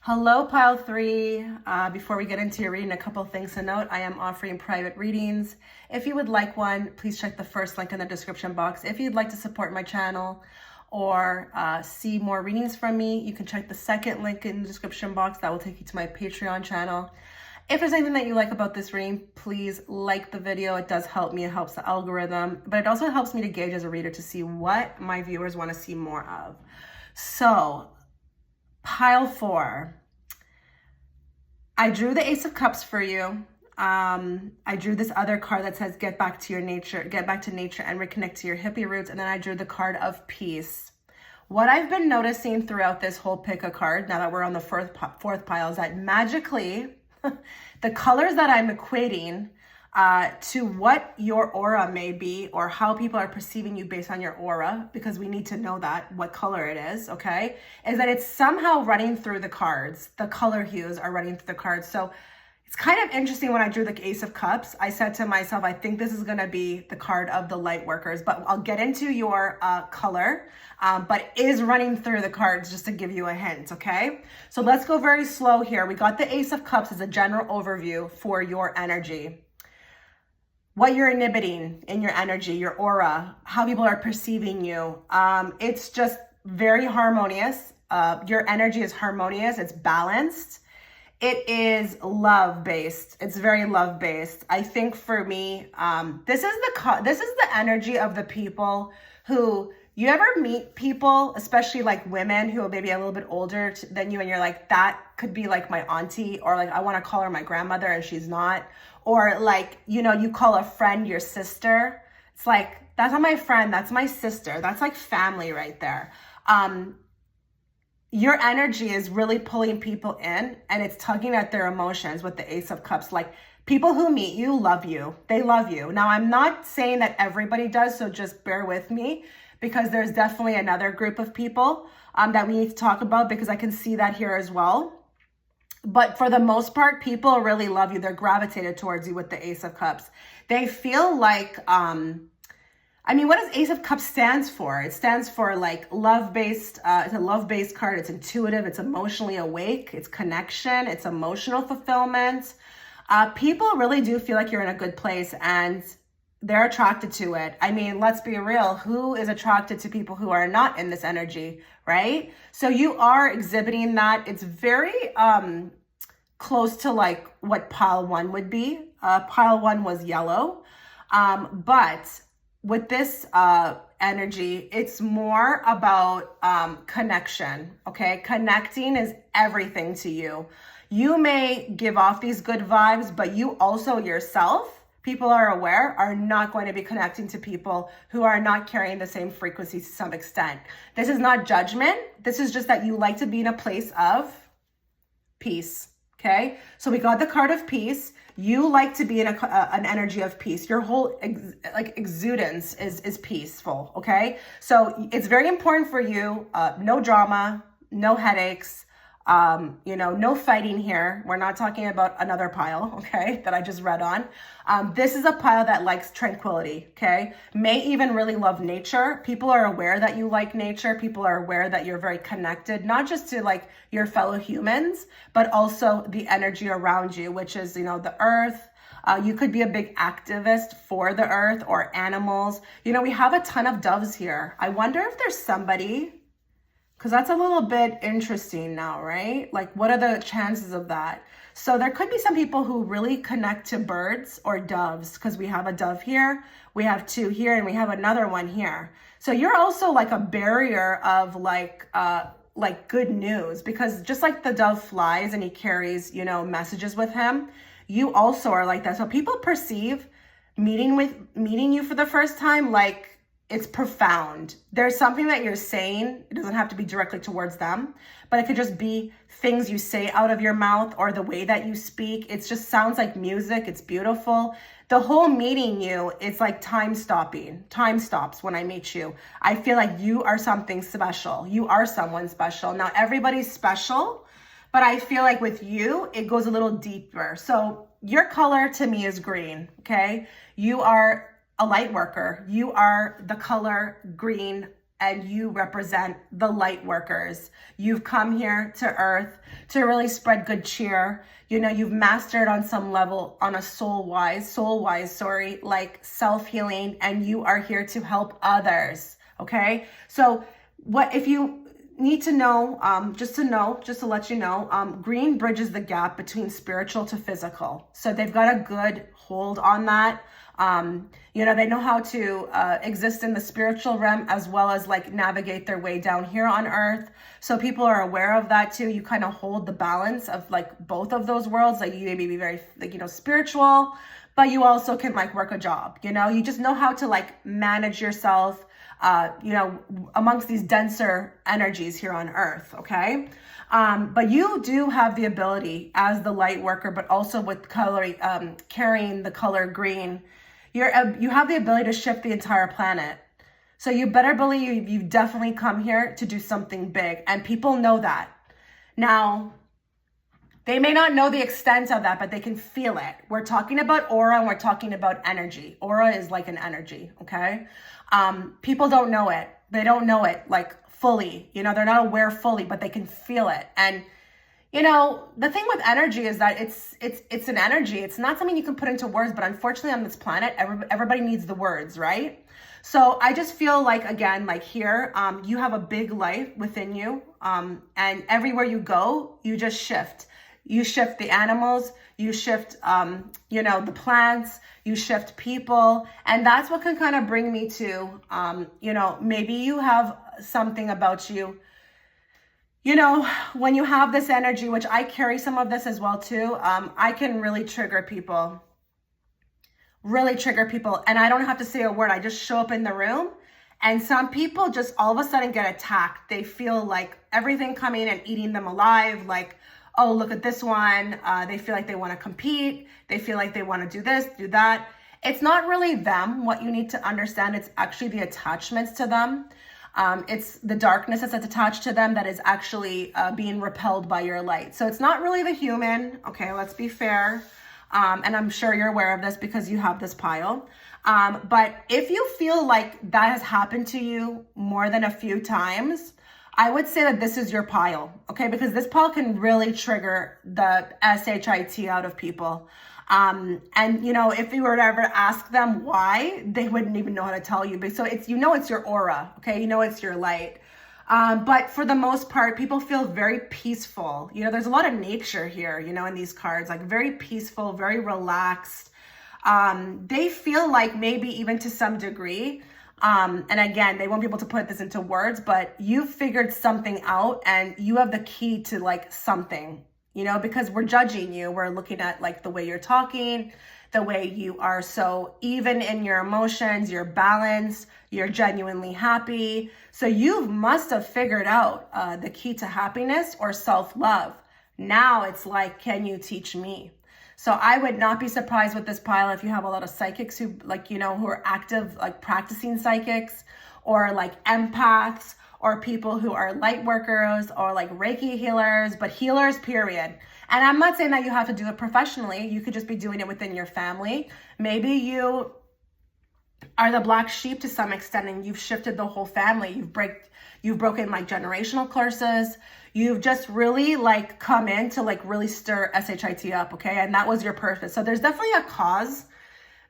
A: Hello, pile 3. Before we get into your reading, a couple of things to note. I am offering private readings. If you would like one, please check the first link in the description box. If you'd like to support my channel, or see more readings from me, you can check the second link in the description box. That will take you to my Patreon channel. If there's anything that you like about this reading, please like the video. It does help me. It helps the algorithm, but it also helps me to gauge as a reader to see what my viewers want to see more of. So, pile 4. I drew the Ace of Cups for you. I drew this other card that says get back to your nature, get back to nature and reconnect to your hippie roots. And then I drew the card of peace. What I've been noticing throughout this whole pick a card, now that we're on the fourth pile, is that magically the colors that I'm equating to what your aura may be, or how people are perceiving you based on your aura, because we need to know that, what color it is, okay, is that it's somehow running through the cards. The color hues are running through the cards. So it's kind of interesting. When I drew the Ace of Cups, I said to myself, I think this is going to be the card of the light workers, but I'll get into your color, but it is running through the cards, just to give you a hint, okay? So let's go very slow here. We got the Ace of Cups as a general overview for your energy. what you're inhibiting in your energy, your aura, how people are perceiving you. It's just very harmonious. Your energy is harmonious. It's balanced. It is love-based. It's very love-based. I think for me, this is the energy of the people who, you ever meet people, especially like women who are maybe a little bit older than you, and you're like, that could be like my auntie, or like I want to call her my grandmother and she's not, or like, you know, you call a friend your sister. It's like, that's not my friend, that's my sister. That's like family right there. Your energy is really pulling people in, and it's tugging at their emotions with the Ace of Cups. Like, people who meet you love you. They love you. Now, I'm not saying that everybody does, so just bear with me, because there's definitely another group of people that we need to talk about, because I can see that here as well. But for the most part, people really love you. They're gravitated towards you with the Ace of Cups. They feel like, what does Ace of Cups stands for? It stands for like love-based, it's a love-based card. It's intuitive, it's emotionally awake, it's connection, it's emotional fulfillment. People really do feel like you're in a good place, and they're attracted to it. I mean, let's be real. Who is attracted to people who are not in this energy, right? So you are exhibiting that. It's very close to like what pile 1 would be. Pile 1 was yellow. But with this energy, it's more about connection, okay? Connecting is everything to you. You may give off these good vibes, but you also yourself, people are aware, are not going to be connecting to people who are not carrying the same frequency to some extent. This is not judgment. This is just that you like to be in a place of peace, okay? So we got the card of peace. You like to be in an energy of peace. Your whole exudance is peaceful, okay? So it's very important for you. No drama, no headaches, no fighting here. We're not talking about another pile, okay, that I just read on. This is a pile that likes tranquility, okay? May even really love nature. People are aware that you like nature. People are aware that you're very connected, not just to like your fellow humans, but also the energy around you, which is, the earth. You could be a big activist for the earth or animals. We have a ton of doves here. I wonder if there's somebody, because that's a little bit interesting now, right? Like, what are the chances of that? So there could be some people who really connect to birds or doves, because we have a dove here, we have 2 here, and we have another one here. So you're also like a barrier of like good news, because just like the dove flies and he carries, messages with him, you also are like that. So people perceive meeting you for the first time like it's profound. There's something that you're saying. It doesn't have to be directly towards them, but it could just be things you say out of your mouth or the way that you speak. It just sounds like music. It's beautiful. The whole meeting you, it's like time stops when I meet you. I feel like you are something special. You are someone special. Now, everybody's special, but I feel like with you, it goes a little deeper. So your color to me is green, okay? You are a light worker. You are the color green, and you represent the light workers. You've come here to earth to really spread good cheer. You've mastered on some level, on a soul-wise, like self-healing, and you are here to help others, okay? So what if you need to know, just to let you know, green bridges the gap between spiritual to physical. So they've got a good hold on that. They know how to exist in the spiritual realm as well as like navigate their way down here on earth. So people are aware of that too. You kind of hold the balance of like both of those worlds. Like you may be very spiritual, but you also can like work a job. You just know how to like manage yourself, amongst these denser energies here on earth. Okay. But you do have the ability as the light worker, but also with color, carrying the color green, you have the ability to shift the entire planet. So you better believe you've definitely come here to do something big, and people know that. Now, they may not know the extent of that, but they can feel it. We're talking about aura, and we're talking about energy. Aura is like an energy, okay? People don't know it. They don't know it like fully. They're not aware fully, but they can feel it. And you know, the thing with energy is that it's an energy. It's not something you can put into words, but unfortunately on this planet, everybody needs the words, right? So I just feel like, again, like here, you have a big light within you, and everywhere you go, you just shift. You shift the animals, you shift, you know, the plants, you shift people. And that's what can kind of bring me to, you know, maybe you have something about you. You know, when you have this energy, which I carry some of this as well too, I can really trigger people. Really trigger people. And I don't have to say a word. I just show up in the room. And some people just all of a sudden get attacked. They feel like everything coming and eating them alive. Like, oh, look at this one. They feel like they want to compete. They feel like they want to do this, do that. It's not really them. What you need to understand, it's actually the attachments to them. It's the darkness that's attached to them that is actually being repelled by your light. So it's not really the human. Okay, let's be fair. And I'm sure you're aware of this because you have this pile. But if you feel like that has happened to you more than a few times, I would say that this is your pile, okay? Because this pile can really trigger the SHIT out of people. And you know, if you were to ever ask them why, they wouldn't even know how to tell you. But so it's, you know, it's your aura, okay? You know, it's your light. But for the most part, people feel very peaceful. You know, there's a lot of nature here, you know, in these cards, like very peaceful, very relaxed. They feel like maybe even to some degree, and again, they won't be able to put this into words, but you figured something out and you have the key to like something, you know, because we're judging you. We're looking at like the way you're talking, the way you are so even in your emotions, you're balanced, you're genuinely happy. So you must have figured out the key to happiness or self-love. Now it's like, can you teach me? So I would not be surprised with this pile if you have a lot of psychics who, like, you know, who are active, like practicing psychics, or like empaths, or people who are light workers, or like Reiki healers, but healers, period. And I'm not saying that you have to do it professionally. You could just be doing it within your family. Maybe you are the black sheep to some extent and you've shifted the whole family. You've broken like generational curses. You've just really like come in to like really stir SHIT up, okay? And that was your purpose. So there's definitely a cause.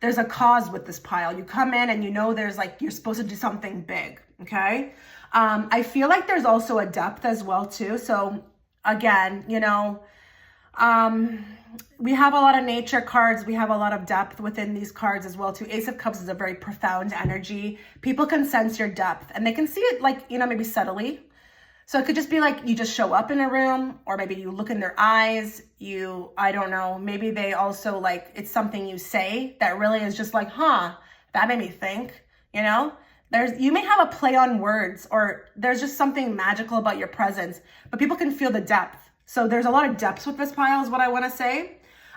A: There's a cause with this pile. You come in and you know there's like, you're supposed to do something big, okay? I feel like there's also a depth as well too. So again, you know, we have a lot of nature cards. We have a lot of depth within these cards as well too. Ace of Cups is a very profound energy. People can sense your depth and they can see it like, you know, maybe subtly. So it could just be like you just show up in a room, or maybe you look in their eyes, I don't know, maybe they also like, it's something you say that really is just like, huh, that made me think, you know? You may have a play on words, or there's just something magical about your presence, but people can feel the depth. So there's a lot of depth with this pile is what I want to say.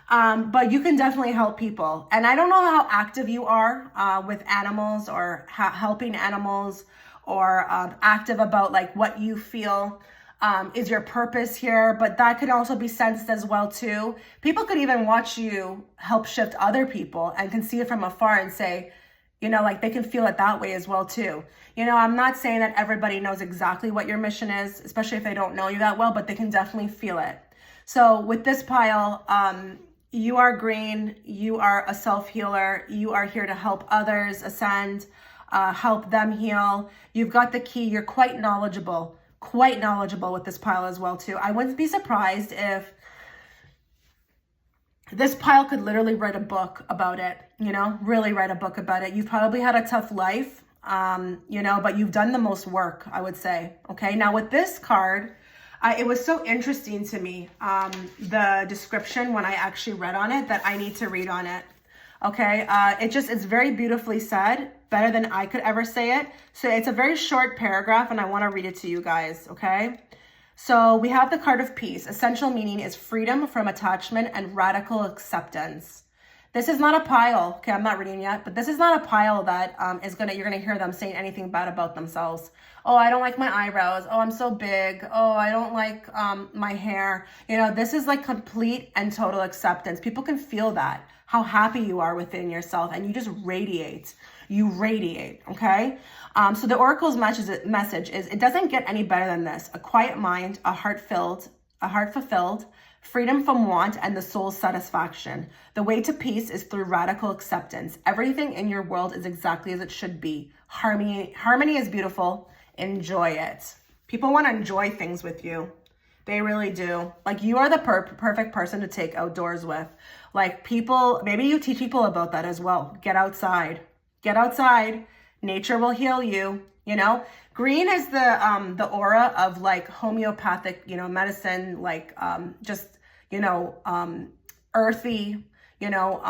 A: But you can definitely help people. And I don't know how active you are with animals, or helping animals, or active about like what you feel is your purpose here, but that could also be sensed as well too. People could even watch you help shift other people and can see it from afar and say, you know, like they can feel it that way as well too. You know, I'm not saying that everybody knows exactly what your mission is, especially if they don't know you that well, but they can definitely feel it. So with this pile, you are green, you are a self-healer, you are here to help others ascend, help them heal. You've got the key. You're quite knowledgeable with this pile as well too. I wouldn't be surprised if this pile could literally write a book about it, you know, really write a book about it. You've probably had a tough life, you know, but you've done the most work, I would say. Okay. Now with this card, it was so interesting to me, the description when I actually read on it, that I need to read on it. Okay, it's very beautifully said, better than I could ever say it. So it's a very short paragraph and I want to read it to you guys, okay? So we have the card of peace. Essential meaning is freedom from attachment and radical acceptance. This is not a pile, okay, I'm not reading yet, but this is not a pile that you're gonna hear them saying anything bad about themselves. Oh, I don't like my eyebrows. Oh, I'm so big. Oh, I don't like my hair. You know, this is like complete and total acceptance. People can feel that, how happy you are within yourself, and you just radiate. You radiate, okay? So the Oracle's message is, it doesn't get any better than this. A quiet mind, a heart filled, a heart fulfilled, freedom from want, and the soul's satisfaction. The way to peace is through radical acceptance. Everything in your world is exactly as it should be. Harmony is beautiful. Enjoy it. People want to enjoy things with you. They really do. Like, you are the perfect person to take outdoors with. Like, people, maybe you teach people about that as well. Get outside. Get outside. Nature will heal you, you know? Green is the aura of like homeopathic, you know, medicine, like just, you know, earthy, you know,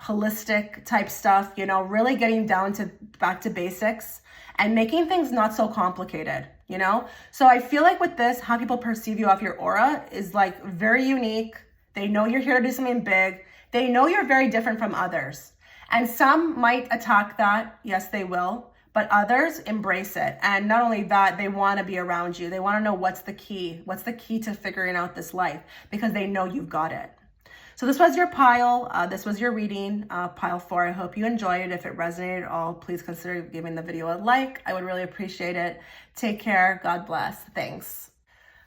A: holistic type stuff, you know, really getting down to back to basics and making things not so complicated, you know? So I feel like with this, how people perceive you off your aura is like very unique. They know you're here to do something big. They know you're very different from others. And some might attack that. Yes, they will. But others embrace it. And not only that, they want to be around you. They want to know what's the key. What's the key to figuring out this life? Because they know you've got it. So this was your pile. This was your reading, pile 4. I hope you enjoyed it. If it resonated at all, please consider giving the video a like. I would really appreciate it. Take care. God bless. Thanks.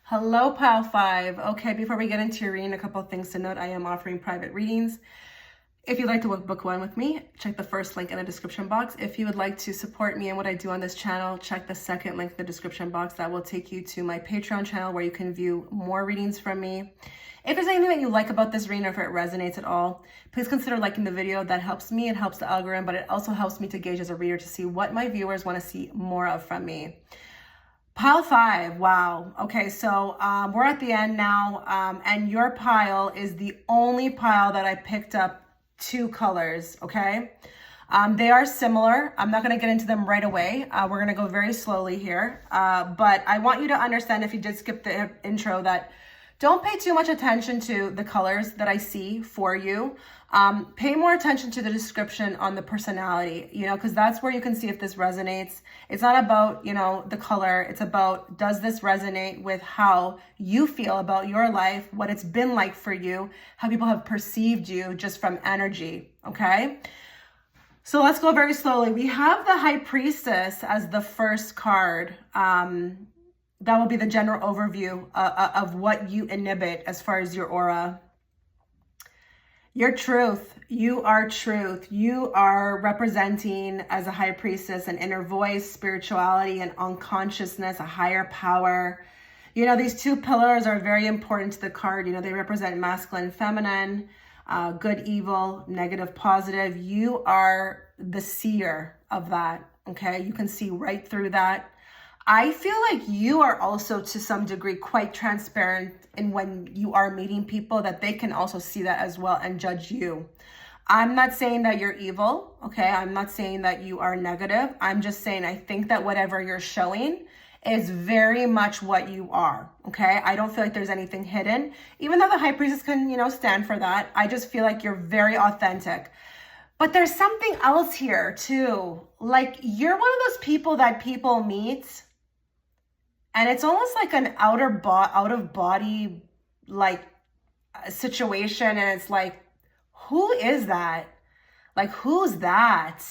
A: Hello, pile 5. Okay, before we get into your reading, a couple of things to note. I am offering private readings. If you'd like to book one with me, check the first link in the description box. If you would like to support me and what I do on this channel, check the second link in the description box. That will take you to my Patreon channel where you can view more readings from me. If there's anything that you like about this reading or if it resonates at all, please consider liking the video. That helps me, it helps the algorithm, but it also helps me to gauge as a reader to see what my viewers want to see more of from me. Pile 5, wow. Okay, so we're at the end now, and your pile is the only pile that I picked up 2 colors, okay? They are similar. I'm not gonna get into them right away. We're gonna go very slowly here. But I want you to understand, if you did skip the intro, that don't pay too much attention to the colors that I see for you. Pay more attention to the description on the personality, you know, because that's where you can see if this resonates. It's not about, you know, the color. It's about, does this resonate with how you feel about your life, what it's been like for you, how people have perceived you just from energy, okay? So let's go very slowly. We have the High Priestess as the first card. That will be the general overview of what you inhibit as far as your aura. Your truth. You are truth. You are representing, as a High Priestess, an inner voice, spirituality, and unconsciousness, a higher power. You know, these 2 pillars are very important to the card. You know, they represent masculine, feminine, good, evil, negative, positive. You are the seer of that, okay? You can see right through that. I feel like you are also, to some degree, quite transparent in when you are meeting people, that they can also see that as well and judge you. I'm not saying that you're evil, okay? I'm not saying that you are negative. I'm just saying I think that whatever you're showing is very much what you are, okay? I don't feel like there's anything hidden. Even though the High Priestess can, you know, stand for that, I just feel like you're very authentic. But there's something else here too. Like, you're one of those people that people meet, and it's almost like an out of body like situation. And it's like, who is that? Like, who's that?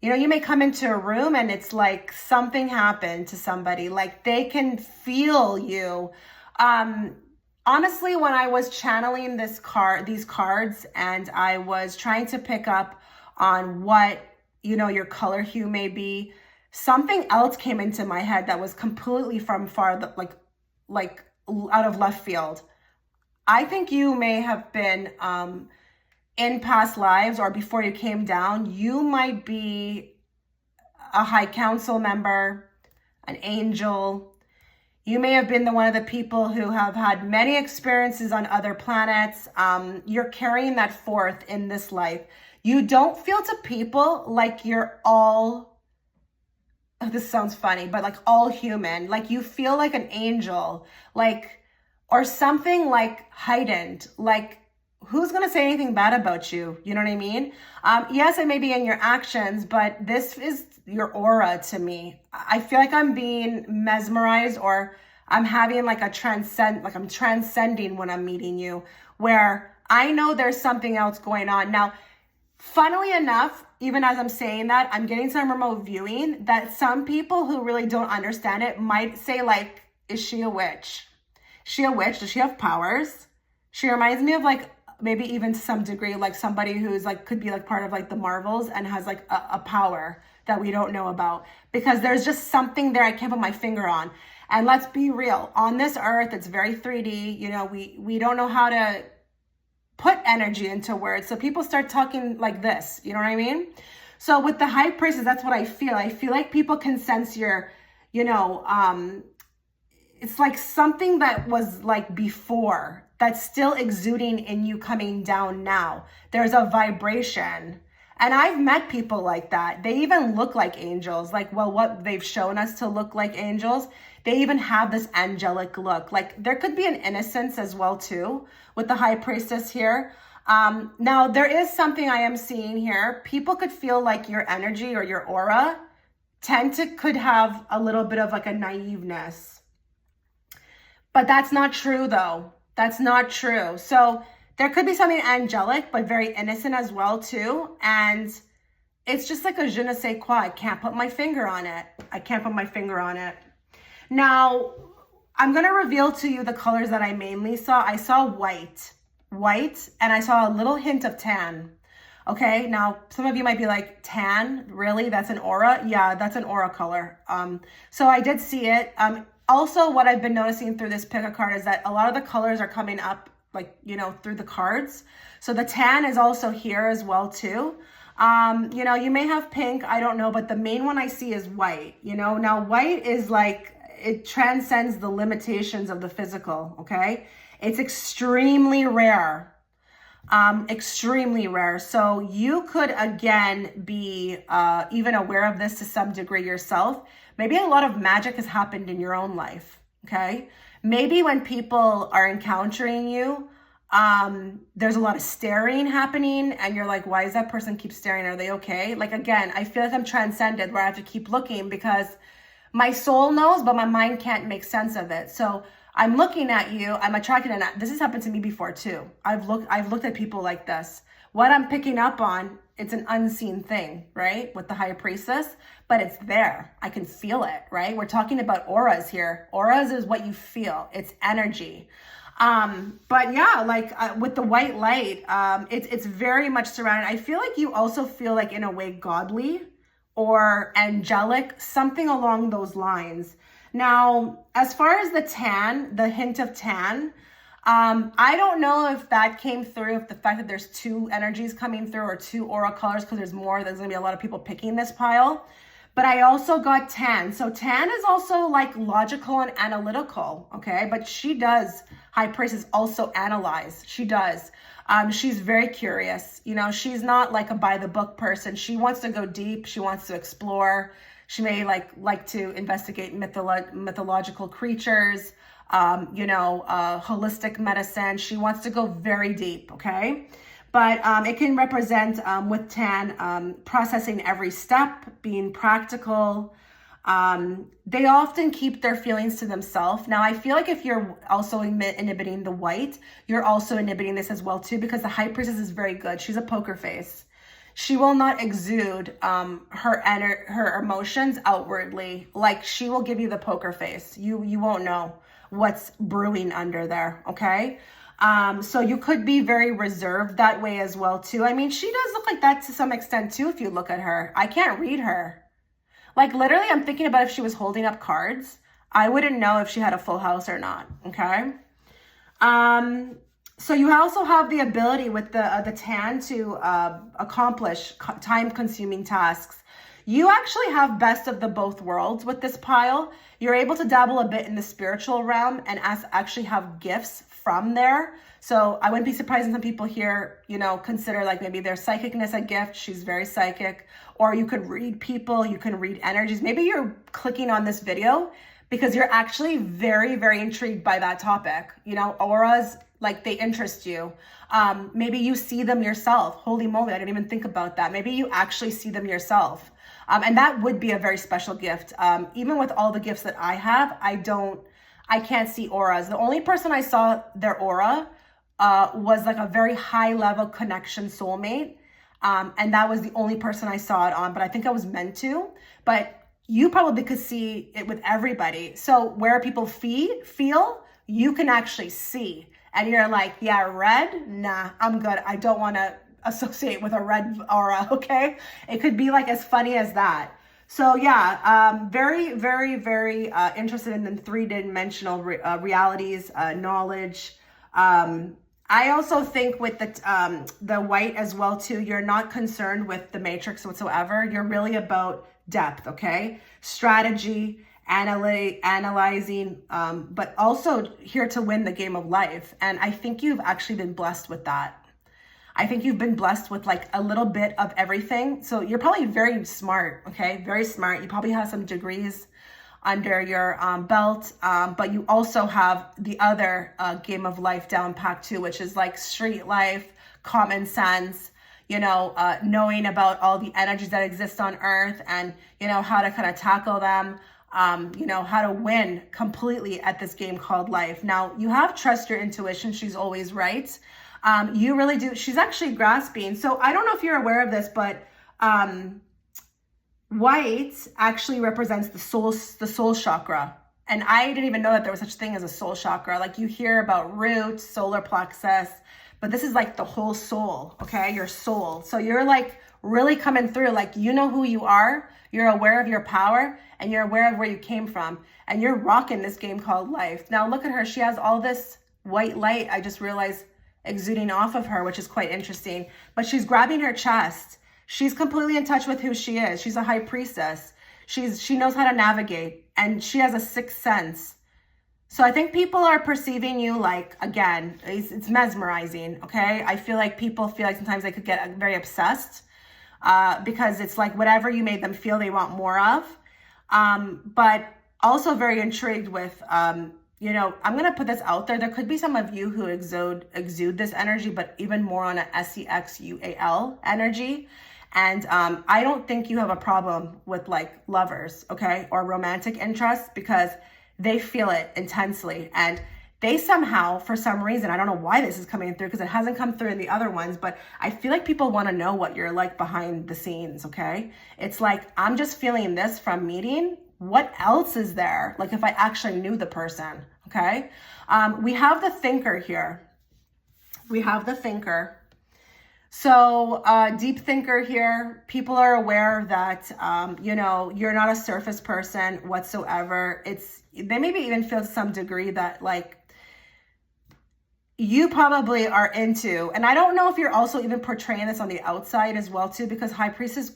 A: You know, you may come into a room and it's like something happened to somebody. Like, they can feel you. Honestly, when I was channeling these cards, and I was trying to pick up on what, you know, your color hue may be, something else came into my head that was completely from far, like out of left field. I think you may have been in past lives, or before you came down, you might be a high council member, an angel. You may have been one of the people who have had many experiences on other planets. You're carrying that forth in this life. You don't feel to people like you're all, oh, this sounds funny, but like all human. Like, you feel like an angel, like, or something like heightened. Like, who's going to say anything bad about you? You know what I mean? Yes, it may be in your actions, but this is your aura to me. I feel like I'm being mesmerized, or I'm having like I'm transcending when I'm meeting you, where I know there's something else going on. Now, funnily enough, even as I'm saying that, I'm getting some remote viewing that some people who really don't understand it might say, like, is she a witch? she a witch? Does she have powers? She reminds me of like, maybe even to some degree, like somebody who's like, could be like part of like the Marvels and has like a power that we don't know about, because there's just something there I can't put my finger on. And let's be real, on this earth, it's very 3D. You know, we don't know how to put energy into words. So people start talking like this, you know what I mean? So with the high priestess, that's what I feel. I feel like people can sense your, you know, it's like something that was like before that's still exuding in you coming down now. There's a vibration. And I've met people like that. They even look like angels. Like, well, what they've shown us to look like angels, they even have this angelic look. Like there could be an innocence as well too with the high priestess here. Now there is something I am seeing here. People could feel like your energy or your aura could have a little bit of like a naiveness. But that's not true though. That's not true. So there could be something angelic, but very innocent as well too. And it's just like a je ne sais quoi. I can't put my finger on it. I can't put my finger on it. Now, I'm going to reveal to you the colors that I mainly saw. I saw white, and I saw a little hint of tan. Okay, now some of you might be like, tan? Really? That's an aura? Yeah, that's an aura color. So I did see it. Also, what I've been noticing through this pick a card is that a lot of the colors are coming up, like, you know, through the cards. So the tan is also here as well too. You know, you may have pink, I don't know, but the main one I see is white. You know, now white is like, it transcends the limitations of the physical, okay? It's extremely rare, extremely rare. So you could, again, be even aware of this to some degree yourself. Maybe a lot of magic has happened in your own life, okay? Maybe when people are encountering you, there's a lot of staring happening and you're like, why does that person keep staring? Are they okay? Like, again, I feel like I'm transcended where I have to keep looking because my soul knows, but my mind can't make sense of it. So I'm looking at you, I'm attracted, and this has happened to me before too. I've looked at people like this. What I'm picking up on, it's an unseen thing, right? With the high priestess, but it's there. I can feel it, right? We're talking about auras here. Auras is what you feel. It's energy. But yeah, like with the white light, it's very much surrounded. I feel like you also feel like in a way godly or angelic, something along those lines. Now, as far as the tan, the hint of tan, I don't know if that came through, if the fact that there's two energies coming through or two aura colors, because there's gonna be a lot of people picking this pile. But I also got tan. So tan is also like logical and analytical, okay? But she does, high priestess, also analyze. She does. She's very curious. You know, she's not like a by the book person. She wants to go deep. She wants to explore. She may like to investigate mythological creatures, you know, holistic medicine. She wants to go very deep, okay? But it can represent, with tan, processing every step, being practical. They often keep their feelings to themselves. Now, I feel like if you're also inhibiting the white, you're also inhibiting this as well too, because the high priestess is very good. She's a poker face. She will not exude her emotions outwardly. Like, she will give you the poker face. You won't know what's brewing under there, okay? So you could be very reserved that way as well too. I mean, she does look like that to some extent too if you look at her. I can't read her. Like, literally, I'm thinking about if she was holding up cards. I wouldn't know if she had a full house or not, okay? So you also have the ability with the tan to accomplish time-consuming tasks. You actually have best of the both worlds with this pile. You're able to dabble a bit in the spiritual realm and actually have gifts from there. So I wouldn't be surprised if some people here, you know, consider like maybe their psychicness a gift. She's very psychic. Or you could read people, you can read energies. Maybe you're clicking on this video because you're actually very, very intrigued by that topic. You know, auras, like, they interest you. Maybe you see them yourself. Holy moly, I didn't even think about that. Maybe you actually see them yourself. And that would be a very special gift. Even with all the gifts that I have, I can't see auras. The only person I saw their aura was like a very high level connection soulmate. And that was the only person I saw it on, but I think I was meant to. But you probably could see it with everybody. So where people feel, you can actually see. And you're like, yeah, red? Nah, I'm good. I don't want to associate with a red aura, okay? It could be like as funny as that. So yeah, very, very, very interested in the three-dimensional realities, knowledge. I also think with the white as well too, you're not concerned with the matrix whatsoever. You're really about depth, okay? Strategy, analyzing, but also here to win the game of life. And I think you've actually been blessed with that. I think you've been blessed with like a little bit of everything. So you're probably very smart, okay? Very smart. You probably have some degrees under your belt, but you also have the other game of life down packed too, which is like street life, common sense, you know, knowing about all the energies that exist on earth and, you know, how to kind of tackle them, you know, how to win completely at this game called life. Now, you have trust your intuition. She's always right. You really do. She's actually grasping. So I don't know if you're aware of this, but white actually represents the soul chakra. And I didn't even know that there was such thing as a soul chakra. Like you hear about root, solar plexus, but this is like the whole soul, okay? Your soul. So you're like really coming through, like you know who you are, you're aware of your power, and you're aware of where you came from, and you're rocking this game called life. Now look at her. She has all this white light, I just realized, exuding off of her, which is quite interesting. But she's grabbing her chest. She's completely in touch with who she is. She's a high priestess. She knows how to navigate, and she has a sixth sense. So I think people are perceiving you like, again, it's mesmerizing, okay? I feel like people feel like sometimes they could get very obsessed because it's like whatever you made them feel they want more of. But also very intrigued with, you know, I'm going to put this out there. There could be some of you who exude this energy, but even more on a SEXUAL energy. And I don't think you have a problem with like lovers, okay, or romantic interests, because they feel it intensely. And they somehow, for some reason, I don't know why this is coming through because it hasn't come through in the other ones, but I feel like people want to know what you're like behind the scenes, okay? It's like, I'm just feeling this from meeting. What else is there? Like if I actually knew the person, okay? We have the thinker here. We have the thinker. So deep thinker here. People are aware that, you know, you're not a surface person whatsoever. They maybe even feel to some degree that like you probably are into, and I don't know if you're also even portraying this on the outside as well too, because high priestess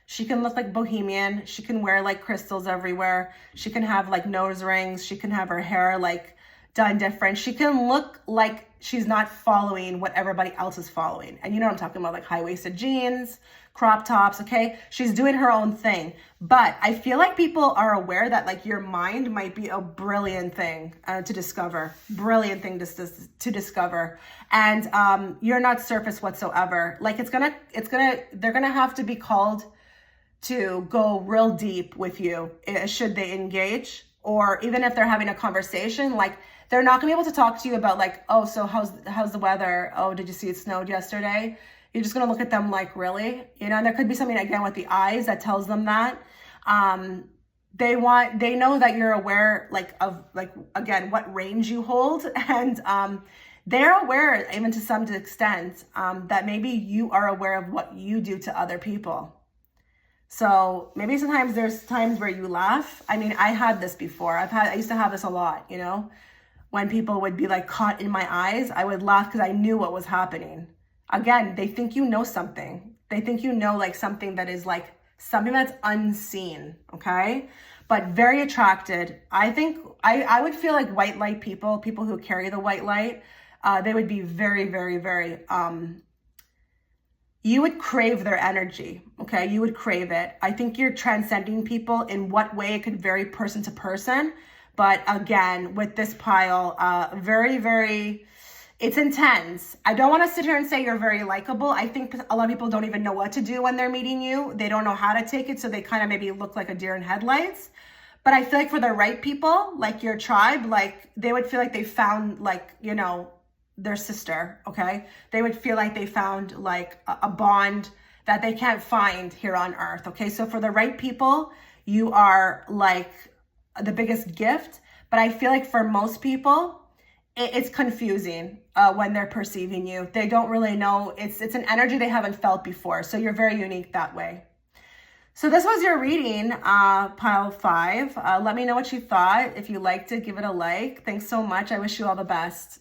A: she can look like bohemian. She can wear like crystals everywhere. She can have like nose rings. She can have her hair like done different. She can look like she's not following what everybody else is following. And you know what I'm talking about, like high-waisted jeans, crop tops, okay? She's doing her own thing. But I feel like people are aware that like your mind might be a brilliant thing to discover. Brilliant thing to discover. And you're not surface whatsoever. Like they're gonna have to be called to go real deep with you should they engage, or even if they're having a conversation, like they're not gonna be able to talk to you about like, oh, so how's the weather? Oh, did you see it snowed yesterday? You're just gonna look at them like, really? You know, and there could be something again with the eyes that tells them that. They know that you're aware like of like, again, what range you hold. And they're aware, even to some extent, that maybe you are aware of what you do to other people. So maybe sometimes there's times where you laugh. I mean, I had this before. I used to have this a lot, you know, when people would be like caught in my eyes, I would laugh because I knew what was happening. Again, they think you know something. They think you know like something that is like something that's unseen, okay? But very attracted. I think I would feel like white light people who carry the white light, they would be very, very, very, you would crave their energy, okay? You would crave it. I think you're transcending people. In what way? It could vary person to person. But again, with this pile, very, very, it's intense. I don't want to sit here and say you're very likable. I think a lot of people don't even know what to do when they're meeting you. They don't know how to take it. So they kind of maybe look like a deer in headlights. But I feel like for the right people, like your tribe, like they would feel like they found like, you know, their sister, okay? They would feel like they found like a bond that they can't find here on earth, okay? So for the right people, you are like the biggest gift. But but I feel like for most people, it's confusing when they're perceiving you. They don't really know. It's an energy they haven't felt before. So you're very unique that way. So this was your reading, pile 5. Let me know what you thought. If you liked it, give it a like. Thanks so much. I wish you all the best.